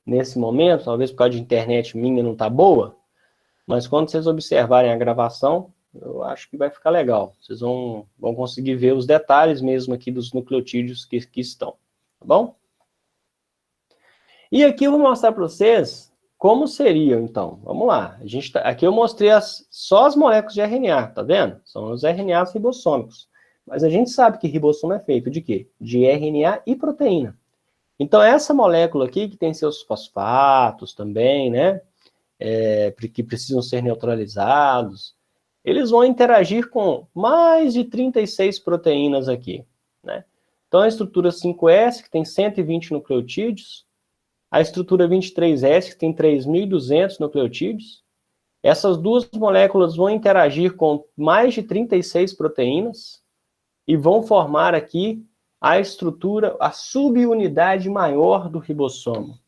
nesse momento, talvez por causa de internet minha não está boa, mas quando vocês observarem a gravação, eu acho que vai ficar legal. Vocês vão conseguir ver os detalhes mesmo aqui dos nucleotídeos que estão, tá bom? E aqui eu vou mostrar para vocês como seriam, então. Vamos lá. Aqui eu mostrei só as moléculas de RNA, tá vendo? São os RNAs ribossômicos. Mas a gente sabe que ribossomo é feito de quê? De RNA e proteína. Então, essa molécula aqui, que tem seus fosfatos também, né? Que precisam ser neutralizados, eles vão interagir com mais de 36 proteínas aqui, né? Então, a estrutura 5S, que tem 120 nucleotídeos, a estrutura 23S, que tem 3.200 nucleotídeos, essas duas moléculas vão interagir com mais de 36 proteínas e vão formar aqui a estrutura, a subunidade maior do ribossomo.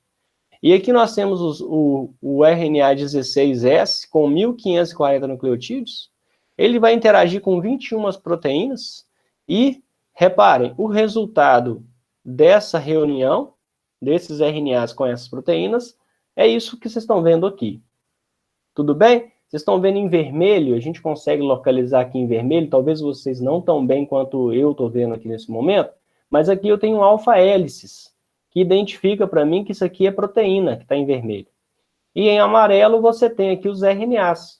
E aqui nós temos o RNA 16S com 1.540 nucleotídeos. Ele vai interagir com 21 proteínas. E, reparem, o resultado dessa reunião, desses RNAs com essas proteínas, é isso que vocês estão vendo aqui. Tudo bem? Vocês estão vendo em vermelho, a gente consegue localizar aqui em vermelho, talvez vocês não tão bem quanto eu estou vendo aqui nesse momento, mas aqui eu tenho alfa-hélices, que identifica para mim que isso aqui é proteína, que está em vermelho. E em amarelo você tem aqui os RNAs.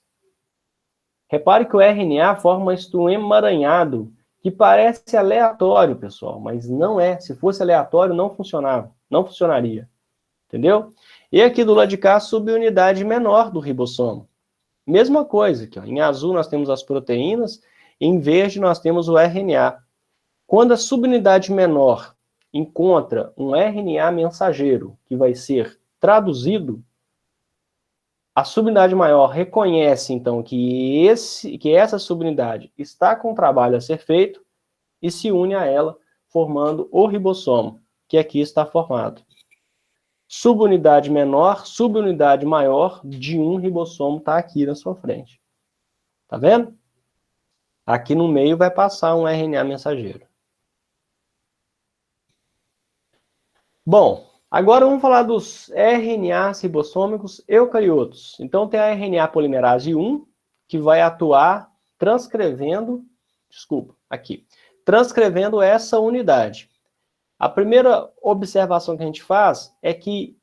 Repare que o RNA forma um emaranhado, que parece aleatório, pessoal, mas não é. Se fosse aleatório, não funcionava, não funcionaria. Entendeu? E aqui do lado de cá, a subunidade menor do ribossomo. Mesma coisa, aqui, ó. Em azul nós temos as proteínas, em verde nós temos o RNA. Quando a subunidade menor encontra um RNA mensageiro que vai ser traduzido, a subunidade maior reconhece, então, que essa subunidade está com trabalho a ser feito e se une a ela, formando o ribossomo, que aqui está formado. Subunidade menor, subunidade maior de um ribossomo está aqui na sua frente. Tá vendo? Aqui no meio vai passar um RNA mensageiro. Bom, agora vamos falar dos RNAs ribossômicos eucariotos. Então tem a RNA polimerase 1, que vai atuar transcrevendo essa unidade. A primeira observação que a gente faz é que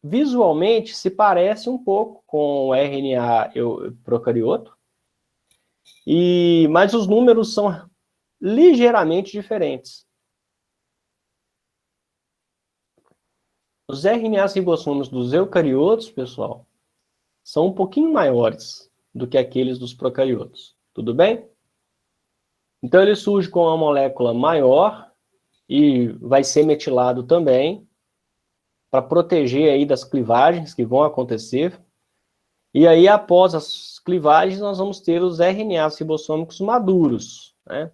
visualmente se parece um pouco com o RNA procarioto, mas os números são ligeiramente diferentes. Os RNAs ribossômicos dos eucariotos, pessoal, são um pouquinho maiores do que aqueles dos procariotos. Tudo bem? Então, ele surge com uma molécula maior e vai ser metilado também para proteger aí das clivagens que vão acontecer. E aí, após as clivagens, nós vamos ter os RNAs ribossômicos maduros, né?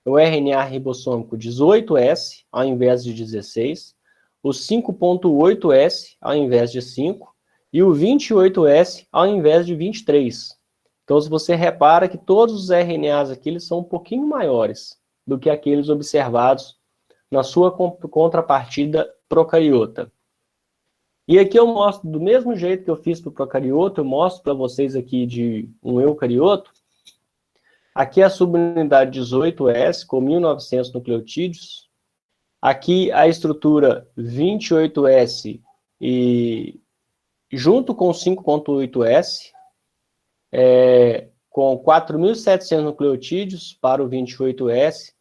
O RNA ribossômico 18S, ao invés de 16, o 5.8S, ao invés de 5, e o 28S, ao invés de 23. Então, se você repara que todos os RNAs aqui, eles são um pouquinho maiores do que aqueles observados na sua contrapartida procariota. E aqui eu mostro, do mesmo jeito que eu fiz para o procarioto, eu mostro para vocês aqui de um eucarioto. Aqui é a subunidade 18S, com 1.900 nucleotídeos. Aqui a estrutura 28S, e junto com 5.8S, com 4.700 nucleotídeos para o 28S,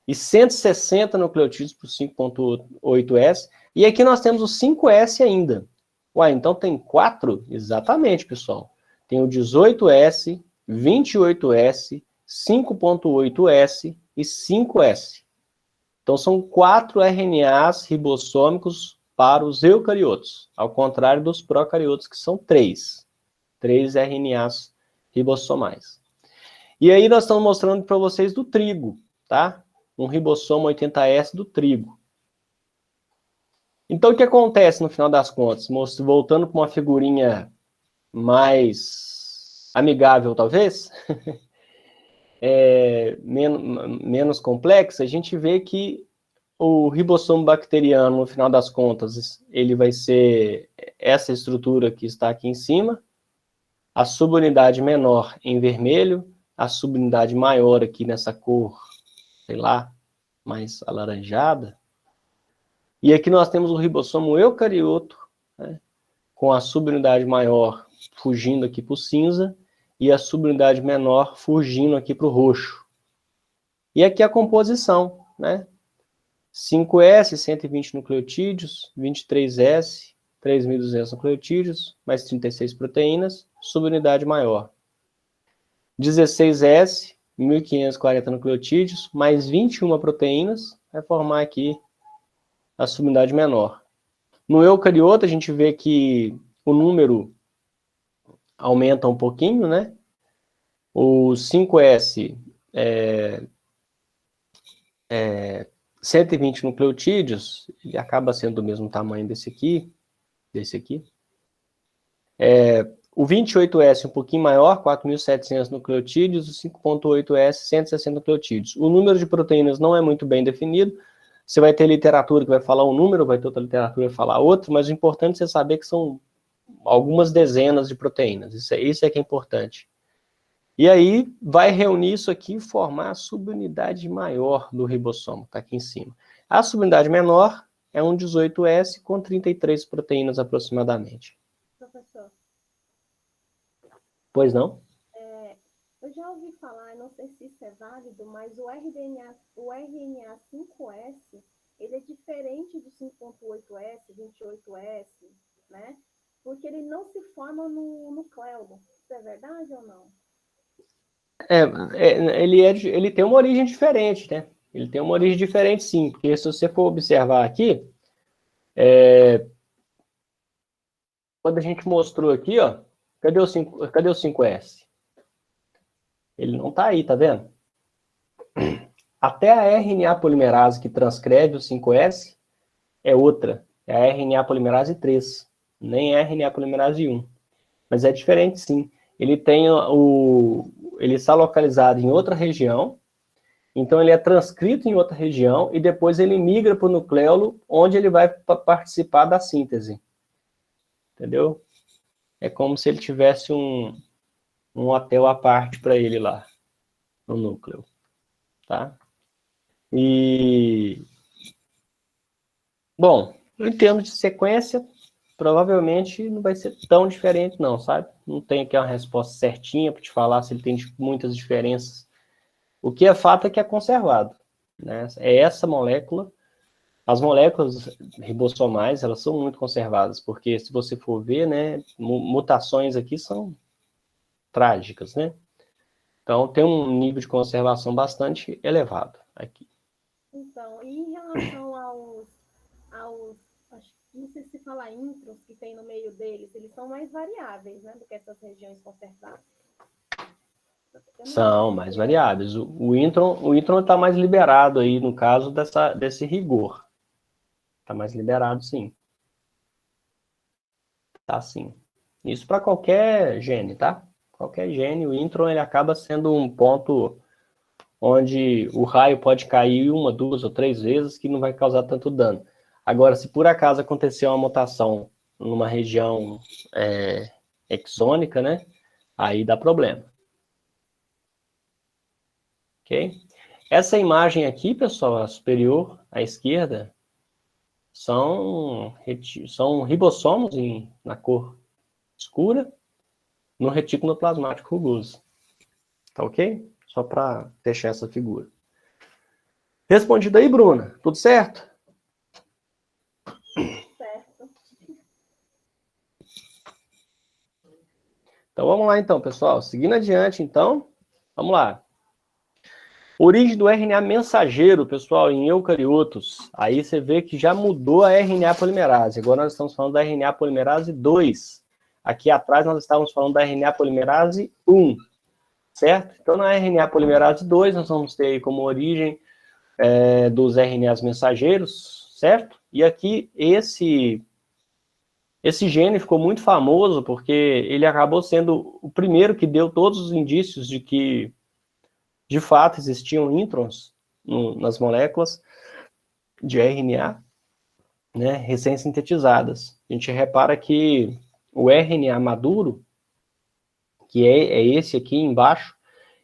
e 160 nucleotídeos para o 5.8S. E aqui nós temos o 5S ainda. Ué, então tem 4? Exatamente, pessoal. Tem o 18S, 28S, 5.8S e 5S. Então são 4 RNAs ribossômicos para os eucariotos, ao contrário dos procariotos, que são 3. 3 RNAs ribossomais. E aí nós estamos mostrando para vocês do trigo, tá? Um ribossomo 80S do trigo. Então, o que acontece no final das contas? Voltando para uma figurinha mais amigável, talvez, menos complexa, a gente vê que o ribossomo bacteriano, no final das contas, ele vai ser essa estrutura que está aqui em cima, a subunidade menor em vermelho, a subunidade maior aqui nessa cor, sei lá, mais alaranjada. E aqui nós temos o ribossomo eucarioto, né, com a subunidade maior fugindo aqui para o cinza e a subunidade menor fugindo aqui para o roxo. E aqui a composição, né? 5S, 120 nucleotídeos, 23S, 3.200 nucleotídeos, mais 36 proteínas, subunidade maior. 16S, 1.540 nucleotídeos, mais 21 proteínas, vai formar aqui a subunidade menor. No eucarioto, a gente vê que o número aumenta um pouquinho, né? O 5S 120 nucleotídeos, ele acaba sendo do mesmo tamanho desse aqui. O 28S um pouquinho maior, 4.700 nucleotídeos, o 5.8S 160 nucleotídeos. O número de proteínas não é muito bem definido. Você vai ter literatura que vai falar um número, vai ter outra literatura que vai falar outro, mas o importante é você saber que são algumas dezenas de proteínas. Isso é que é importante. E aí, vai reunir isso aqui e formar a subunidade maior do ribossomo, está aqui em cima. A subunidade menor é um 18S com 33 proteínas aproximadamente. Professor. Pois não? Eu já ouvi falar, não sei se isso é válido, mas o RNA 5S, ele é diferente do 5.8S, 28S, né? Porque ele não se forma no nucleolo. Isso é verdade ou não? Ele tem uma origem diferente, né? Ele tem uma origem diferente, sim, porque se você for observar aqui, quando a gente mostrou aqui, ó, cadê o 5S? Ele não está aí, tá vendo? Até a RNA polimerase que transcreve o 5S é outra. É a RNA polimerase 3, nem a RNA polimerase 1. Mas é diferente, sim. Ele está localizado em outra região, então ele é transcrito em outra região e depois ele migra para o nucleolo, onde ele vai participar da síntese. Entendeu? É como se ele tivesse um hotel à parte para ele lá, no núcleo, tá? E, bom, em termos de sequência, provavelmente não vai ser tão diferente não, sabe? Não tem aqui uma resposta certinha para te falar se ele tem muitas diferenças. O que é fato é que é conservado, né? É essa molécula As moléculas ribossomais, elas são muito conservadas, porque se você for ver, né, mutações aqui são trágicas, né? Então, tem um nível de conservação bastante elevado aqui. Então, e em relação acho que não sei se fala introns que tem no meio deles, eles são mais variáveis, né, do que essas regiões conservadas. São mais variáveis. O intron está mais liberado aí, no caso desse rigor. Está mais liberado, sim. Tá, sim. Isso para qualquer gene, tá? Qualquer gene, o intron ele acaba sendo um ponto onde o raio pode cair 1, 2 ou 3 vezes que não vai causar tanto dano. Agora, se por acaso acontecer uma mutação numa região exônica, né? Aí dá problema. Ok? Essa imagem aqui, pessoal, a superior, à esquerda, são ribossomos na cor escura no retículo plasmático rugoso. Tá ok? Só para fechar essa figura. Respondido aí, Bruna. Tudo certo? Certo. Então vamos lá então, pessoal. Seguindo adiante, então, vamos lá. Origem do RNA mensageiro, pessoal, em eucariotos. Aí você vê que já mudou a RNA polimerase. Agora nós estamos falando da RNA polimerase 2. Aqui atrás nós estávamos falando da RNA polimerase 1. Certo? Então, na RNA polimerase 2, nós vamos ter aí como origem dos RNAs mensageiros, certo? E aqui, esse gene ficou muito famoso porque ele acabou sendo o primeiro que deu todos os indícios de que, de fato, existiam introns nas moléculas de RNA, né, recém-sintetizadas. A gente repara que o RNA maduro, que é esse aqui embaixo,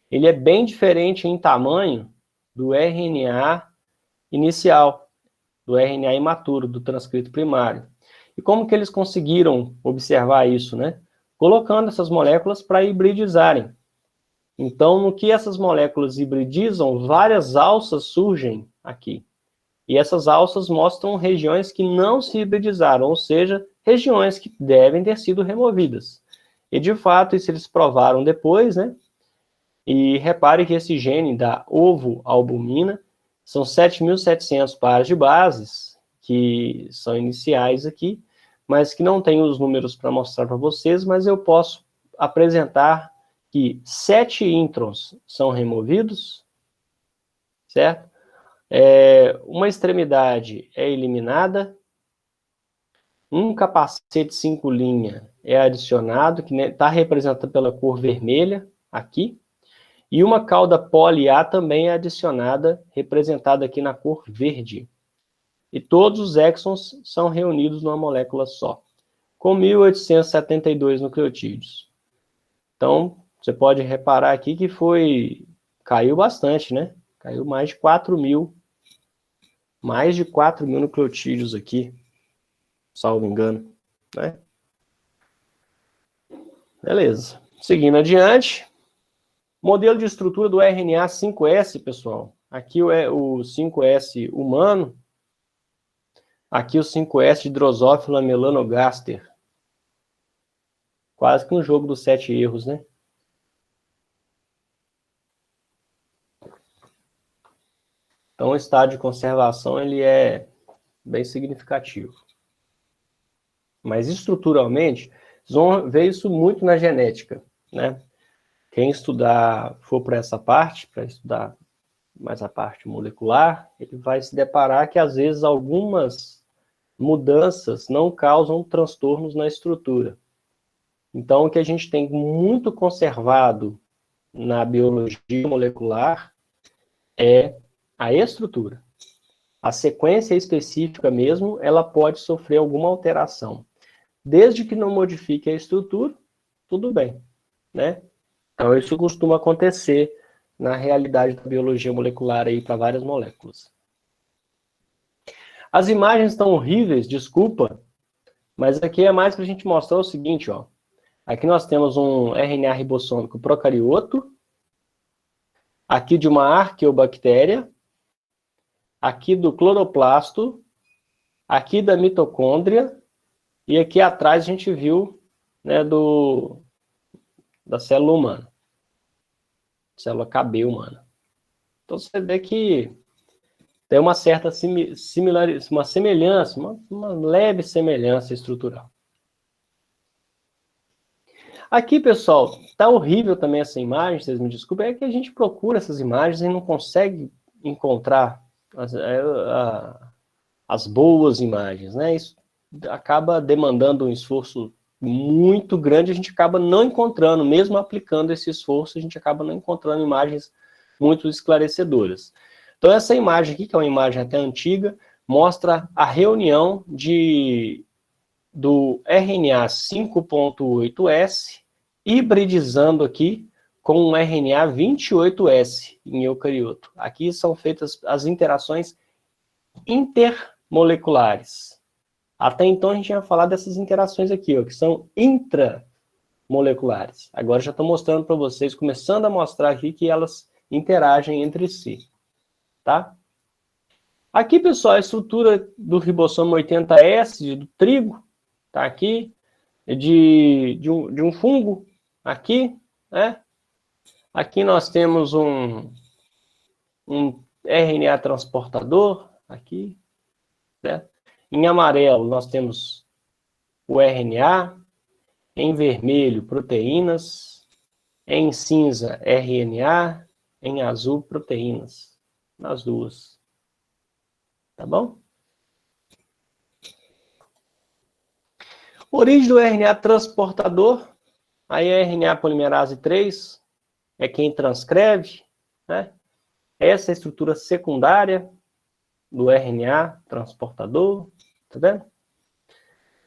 ele é bem diferente em tamanho do RNA inicial, do RNA imaturo, do transcrito primário. E como que eles conseguiram observar isso, né? Colocando essas moléculas para hibridizarem. Então, no que essas moléculas hibridizam, várias alças surgem aqui. E essas alças mostram regiões que não se hibridizaram, ou seja, regiões que devem ter sido removidas. E, de fato, isso eles provaram depois, né? E repare que esse gene da ovoalbumina são 7.700 pares de bases, que são iniciais aqui, mas que não tenho os números para mostrar para vocês, mas eu posso apresentar que 7 introns são removidos, certo? Uma extremidade é eliminada, um capacete 5' é adicionado, que está representado pela cor vermelha aqui, e uma cauda poli-A também é adicionada, representada aqui na cor verde. E todos os exons são reunidos numa molécula só, com 1.872 nucleotídeos. Então, você pode reparar aqui que caiu bastante, né? Caiu mais de 4.000 nucleotídeos aqui, salvo engano, né? Beleza. Seguindo adiante, modelo de estrutura do RNA 5S, pessoal. Aqui o 5S humano, aqui o 5S de Drosophila melanogaster. Quase que um jogo dos 7 erros, né? Então, o estado de conservação ele é bem significativo. Mas, estruturalmente, vocês vão ver isso muito na genética, né? Quem for para essa parte, para estudar mais a parte molecular, ele vai se deparar que, às vezes, algumas mudanças não causam transtornos na estrutura. Então, o que a gente tem muito conservado na biologia molecular é a estrutura. A sequência específica mesmo, ela pode sofrer alguma alteração. Desde que não modifique a estrutura, tudo bem, né? Então, isso costuma acontecer na realidade da biologia molecular aí para várias moléculas. As imagens estão horríveis, desculpa, mas aqui é mais para a gente mostrar o seguinte, ó. Aqui nós temos um RNA ribossômico procarioto, aqui de uma arqueobactéria, aqui do cloroplasto aqui da mitocôndria, e aqui atrás a gente viu, né, da célula humana. Célula KB humana. Então você vê que tem uma certa uma semelhança, uma leve semelhança estrutural. Aqui, pessoal, tá horrível também essa imagem, vocês me desculpem, é que a gente procura essas imagens e não consegue encontrar as boas imagens, né? Isso acaba demandando um esforço muito grande, a gente acaba não encontrando, mesmo aplicando esse esforço, a gente acaba não encontrando imagens muito esclarecedoras. Então, essa imagem aqui, que é uma imagem até antiga, mostra a reunião do RNA 5.8S hibridizando aqui com um RNA 28S em eucarioto. Aqui são feitas as interações intermoleculares. Até então a gente tinha falado dessas interações aqui, ó, que são intramoleculares. Agora já estou mostrando para vocês, começando a mostrar aqui que elas interagem entre si. Tá? Aqui, pessoal, a estrutura do ribossomo 80S, do trigo, tá aqui, de um fungo, aqui, né? Aqui nós temos um RNA transportador, aqui, certo? Em amarelo, nós temos o RNA, em vermelho, proteínas, em cinza, RNA, em azul, proteínas, nas duas. Tá bom? Origem do RNA transportador, aí a RNA polimerase 3 é quem transcreve, né? Essa é a estrutura secundária do RNA transportador, tá vendo?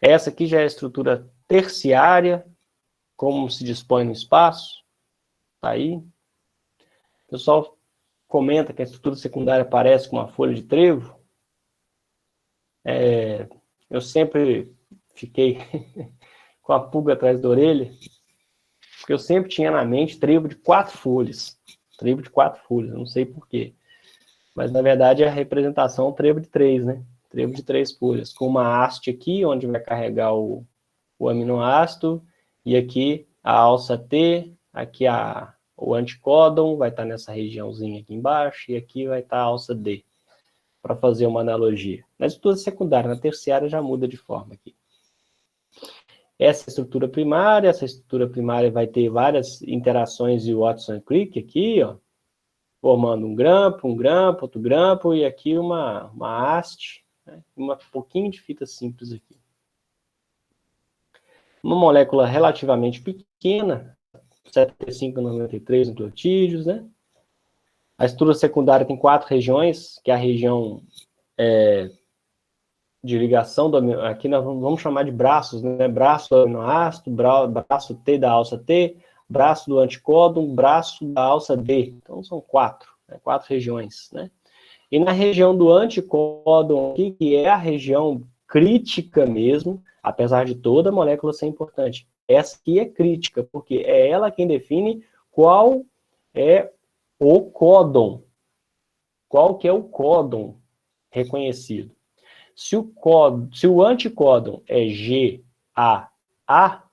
Essa aqui já é a estrutura terciária, como se dispõe no espaço, tá aí. O pessoal comenta que a estrutura secundária parece com uma folha de trevo. Eu sempre fiquei com a pulga atrás da orelha, porque eu sempre tinha na mente trevo de 4 folhas. Trevo de 4 folhas, não sei porquê. Mas, na verdade, é a representação trevo de 3, né? Trevo de 3 folhas, com uma haste aqui, onde vai carregar o aminoácido, e aqui a alça T, aqui o anticódon vai estar nessa regiãozinha aqui embaixo, e aqui vai estar a alça D, para fazer uma analogia. Na estrutura secundária, na terciária já muda de forma aqui. Essa estrutura primária vai ter várias interações de Watson e Crick aqui, ó, formando um grampo, outro grampo, e aqui uma haste, né, uma pouquinho de fita simples aqui. Uma molécula relativamente pequena, 75 a 93 nucleotídeos, né? A estrutura secundária tem 4 regiões, que é a região de ligação, aqui nós vamos chamar de braços, né? Braço do aminoácido, braço T da alça T, braço do anticódon, braço da alça D. Então são 4, né? 4 regiões, né? E na região do anticódon aqui, que é a região crítica mesmo, apesar de toda a molécula ser importante, essa aqui é crítica, porque é ela quem define qual é o códon. Qual que é o códon reconhecido? Se o anticódon é GAA,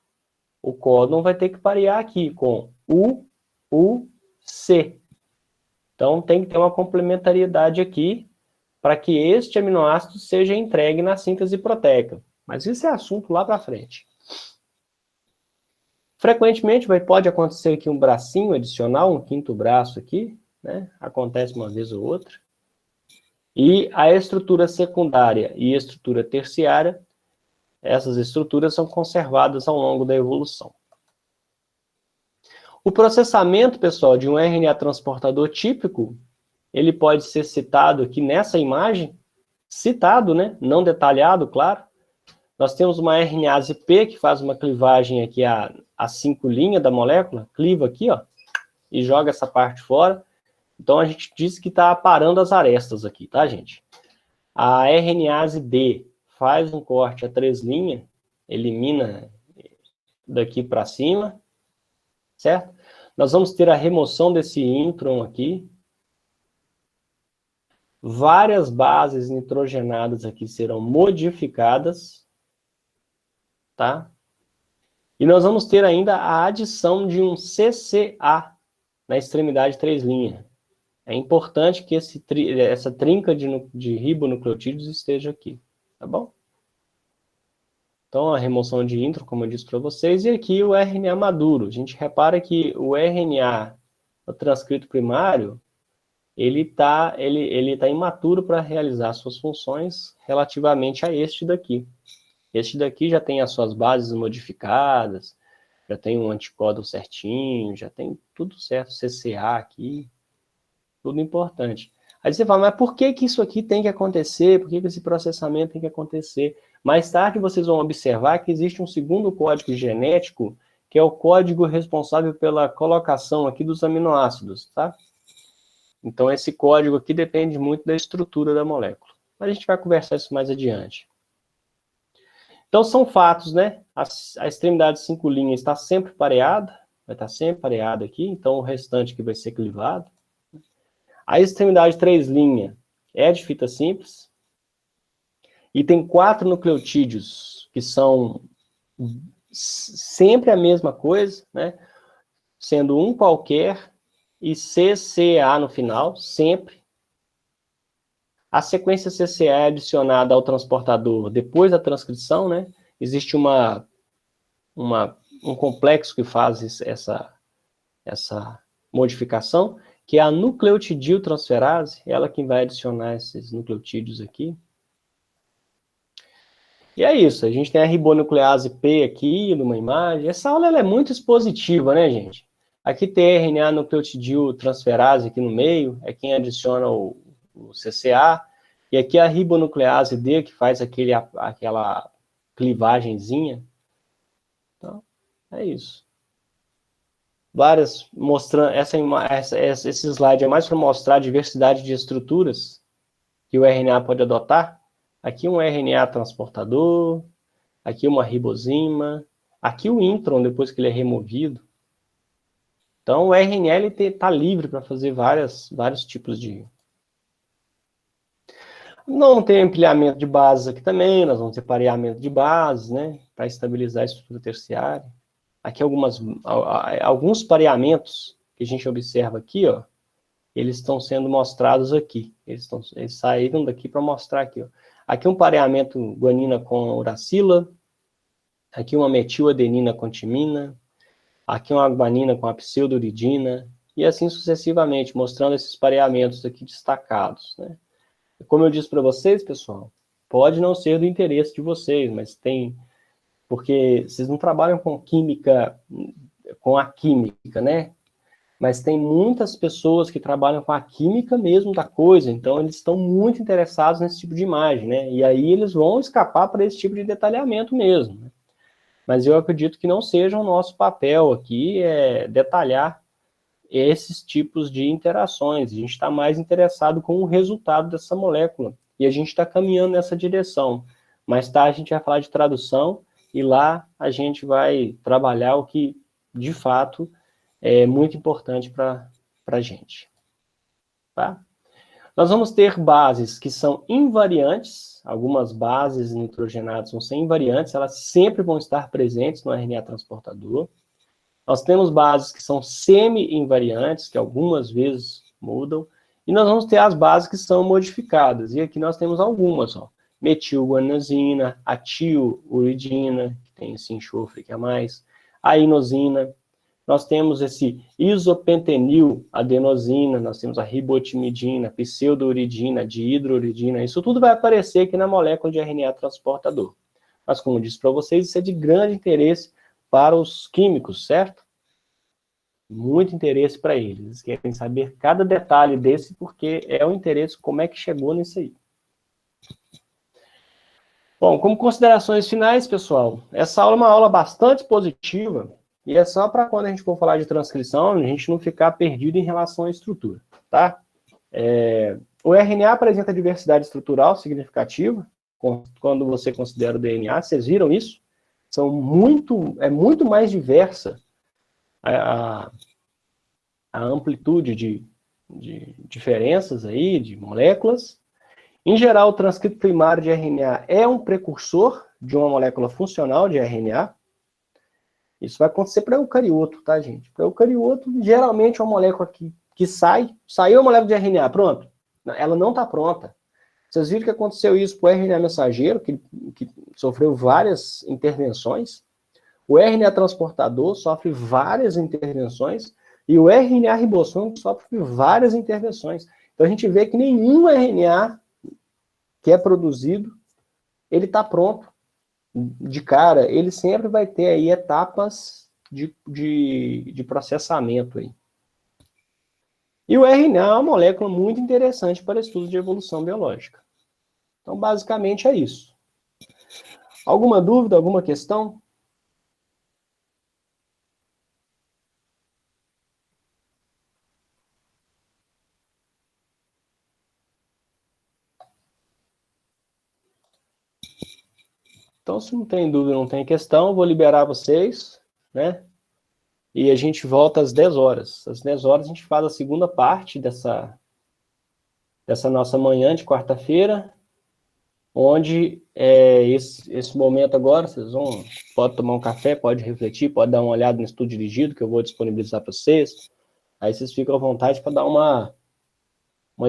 o códon vai ter que parear aqui com UC. Então, tem que ter uma complementariedade aqui para que este aminoácido seja entregue na síntese proteica. Mas isso é assunto lá para frente. Frequentemente pode acontecer aqui um bracinho adicional, um quinto braço aqui, né? Acontece uma vez ou outra. E a estrutura secundária e a estrutura terciária, essas estruturas são conservadas ao longo da evolução. O processamento, pessoal, de um RNA transportador típico, ele pode ser citado aqui nessa imagem, citado, né? Não detalhado, claro. Nós temos uma RNase P que faz uma clivagem aqui a 5' da molécula, cliva aqui, ó, e joga essa parte fora. Então, a gente diz que está aparando as arestas aqui, tá, gente? A RNase D faz um corte a 3', elimina daqui para cima, certo? Nós vamos ter a remoção desse intron aqui. várias bases nitrogenadas aqui serão modificadas, tá? E nós vamos ter ainda a adição de um CCA na extremidade 3' É importante que essa trinca de ribonucleotídeos esteja aqui, tá bom? Então, a remoção de intro, como eu disse para vocês, e aqui o RNA maduro. A gente repara que o RNA, o transcrito primário, ele tá imaturo para realizar suas funções relativamente a este daqui. Este daqui já tem as suas bases modificadas, já tem um anticódon certinho, já tem tudo certo, CCA aqui, tudo importante. Aí você fala, mas por que isso aqui tem que acontecer? Por que esse processamento tem que acontecer? Mais tarde vocês vão observar que existe um segundo código genético, que é o código responsável pela colocação aqui dos aminoácidos, tá? Então esse código aqui depende muito da estrutura da molécula. A gente vai conversar isso mais adiante. Então são fatos, né? A extremidade 5' está sempre pareada, vai estar sempre pareada aqui, então o restante aqui vai ser clivado. A extremidade 3' é de fita simples. E tem 4 nucleotídeos, que são sempre a mesma coisa, né? Sendo um qualquer e CCA no final, sempre. A sequência CCA é adicionada ao transportador depois da transcrição, né? Existe um complexo que faz essa modificação, que é a nucleotidiltransferase, ela que vai adicionar esses nucleotídeos aqui. E é isso, a gente tem a ribonuclease P aqui, numa imagem. Essa aula ela é muito expositiva, né, gente? Aqui tem RNA nucleotidiltransferase aqui no meio, é quem adiciona o CCA, e aqui a ribonuclease D, que faz aquela clivagenzinha. Então, é isso. Mostrando, esse slide é mais para mostrar a diversidade de estruturas que o RNA pode adotar. Aqui um RNA transportador, aqui uma ribosima, aqui o intron, depois que ele é removido. Então, o RNA está livre para fazer vários tipos de... Não tem empilhamento de bases aqui também, nós vamos ter pareamento de bases, né, para estabilizar a estrutura terciária. Aqui alguns pareamentos que a gente observa aqui, ó, eles estão sendo mostrados aqui. Eles saíram daqui para mostrar aqui, ó. Aqui um pareamento guanina com uracila, aqui uma metiladenina com timina, aqui uma guanina com a pseudouridina, e assim sucessivamente, mostrando esses pareamentos aqui destacados, né? Como eu disse para vocês, pessoal, pode não ser do interesse de vocês, mas tem... Porque vocês não trabalham com química, com a química, né? Mas tem muitas pessoas que trabalham com a química mesmo da coisa, então eles estão muito interessados nesse tipo de imagem, né? E aí eles vão escapar para esse tipo de detalhamento mesmo, né? Mas eu acredito que não seja o nosso papel aqui detalhar esses tipos de interações. A gente está mais interessado com o resultado dessa molécula, e a gente está caminhando nessa direção. Mais tarde a gente vai falar de tradução, e lá a gente vai trabalhar o que, de fato, é muito importante para a gente. Tá? Nós vamos ter bases que são invariantes, algumas bases nitrogenadas vão ser invariantes, elas sempre vão estar presentes no RNA transportador. Nós temos bases que são semi-invariantes, que algumas vezes mudam, e nós vamos ter as bases que são modificadas, e aqui nós temos algumas, ó. Metilguanosina, atiluridina, que tem esse enxofre que é mais, a inosina. Nós temos esse isopentenil adenosina, nós temos a ribotimidina, pseudouridina, dihidrouridina, isso tudo vai aparecer aqui na molécula de RNA transportador. Mas, como eu disse para vocês, isso é de grande interesse para os químicos, certo? Muito interesse para eles. Eles querem saber cada detalhe desse, porque é o interesse, como é que chegou nisso aí. Bom, como considerações finais, pessoal, essa aula é uma aula bastante positiva, e é só para quando a gente for falar de transcrição, a gente não ficar perdido em relação à estrutura, tá? O RNA apresenta diversidade estrutural significativa, quando você considera o DNA, vocês viram isso? É muito mais diversa a amplitude diferenças aí, de moléculas. Em geral, o transcrito primário de RNA é um precursor de uma molécula funcional de RNA. Isso vai acontecer para eucarioto, tá, gente? Para eucarioto, geralmente é uma molécula que saiu a molécula de RNA, pronto. Ela não está pronta. Vocês viram que aconteceu isso para o RNA mensageiro, que sofreu várias intervenções. O RNA transportador sofre várias intervenções. E o RNA ribossômico sofre várias intervenções. Então a gente vê que nenhum RNA que é produzido, ele está pronto de cara. Ele sempre vai ter aí etapas de processamento aí. E o RNA é uma molécula muito interessante para estudo de evolução biológica. Então, basicamente é isso. Alguma dúvida, alguma questão? Então, se não tem dúvida, não tem questão, eu vou liberar vocês, né? E a gente volta às 10 horas. Às 10 horas a gente faz a segunda parte dessa nossa manhã de quarta-feira, onde esse momento agora, vocês pode tomar um café, pode refletir, pode dar uma olhada no estudo dirigido, que eu vou disponibilizar para vocês. Aí vocês ficam à vontade para dar uma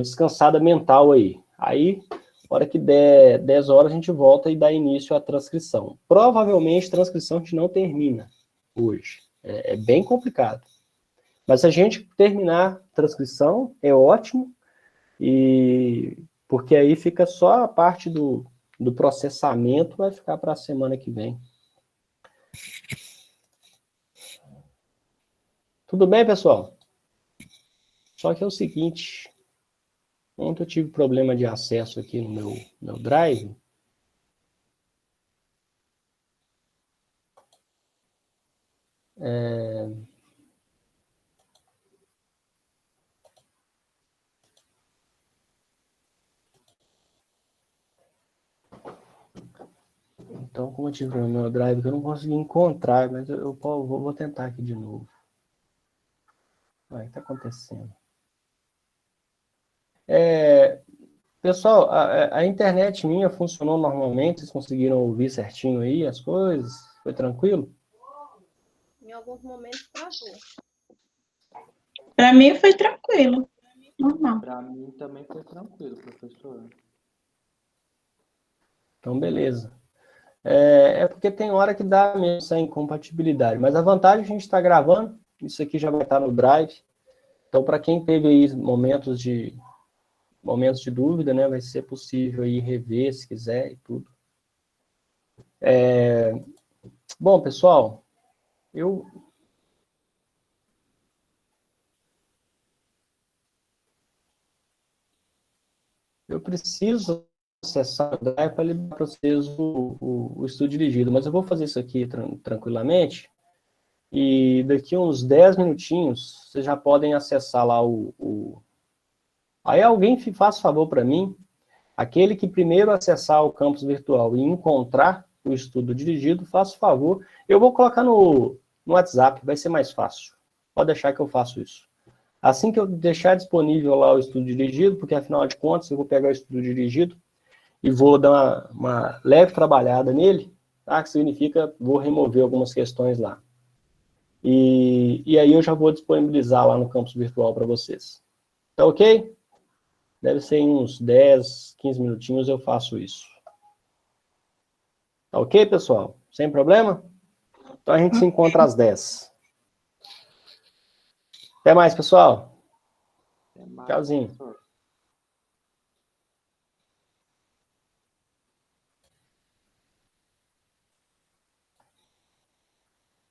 descansada mental aí. Aí, na hora que der 10 horas, a gente volta e dá início à transcrição. Provavelmente, a transcrição a gente não termina hoje. É bem complicado. Mas se a gente terminar a transcrição, é ótimo, porque aí fica só a parte do processamento, vai ficar para a semana que vem. Tudo bem, pessoal? Só que é o seguinte, ontem eu tive problema de acesso aqui no meu Drive. Então, como eu tive problema no meu Drive, que eu não consegui encontrar, mas eu vou tentar aqui de novo. O que está acontecendo? Pessoal, a internet minha funcionou normalmente, vocês conseguiram ouvir certinho aí as coisas? Foi tranquilo? Em alguns momentos travou. Para mim foi tranquilo. Normal. Para mim também foi tranquilo, professor. Então, beleza. É porque tem hora que dá mesmo essa incompatibilidade. Mas a vantagem é que a gente está gravando, isso aqui já vai estar no Drive. Então, para quem teve aí momentos de dúvida, né, vai ser possível aí rever, se quiser, e tudo. Bom, pessoal, eu preciso acessar o Drive para liberar para vocês o estudo dirigido, mas eu vou fazer isso aqui tranquilamente, e daqui uns 10 minutinhos, vocês já podem acessar lá Aí alguém faz favor para mim, aquele que primeiro acessar o campus virtual e encontrar o estudo dirigido, faça favor. Eu vou colocar no WhatsApp, vai ser mais fácil. Pode deixar que eu faço isso. Assim que eu deixar disponível lá o estudo dirigido, porque afinal de contas eu vou pegar o estudo dirigido e vou dar uma leve trabalhada nele, tá? Que significa vou remover algumas questões lá. E aí eu já vou disponibilizar lá no campus virtual para vocês. Tá ok? Deve ser em uns 10, 15 minutinhos eu faço isso. Tá ok, pessoal? Sem problema? Então a gente se encontra às 10. Até mais, pessoal. Até mais, Tchauzinho. professor.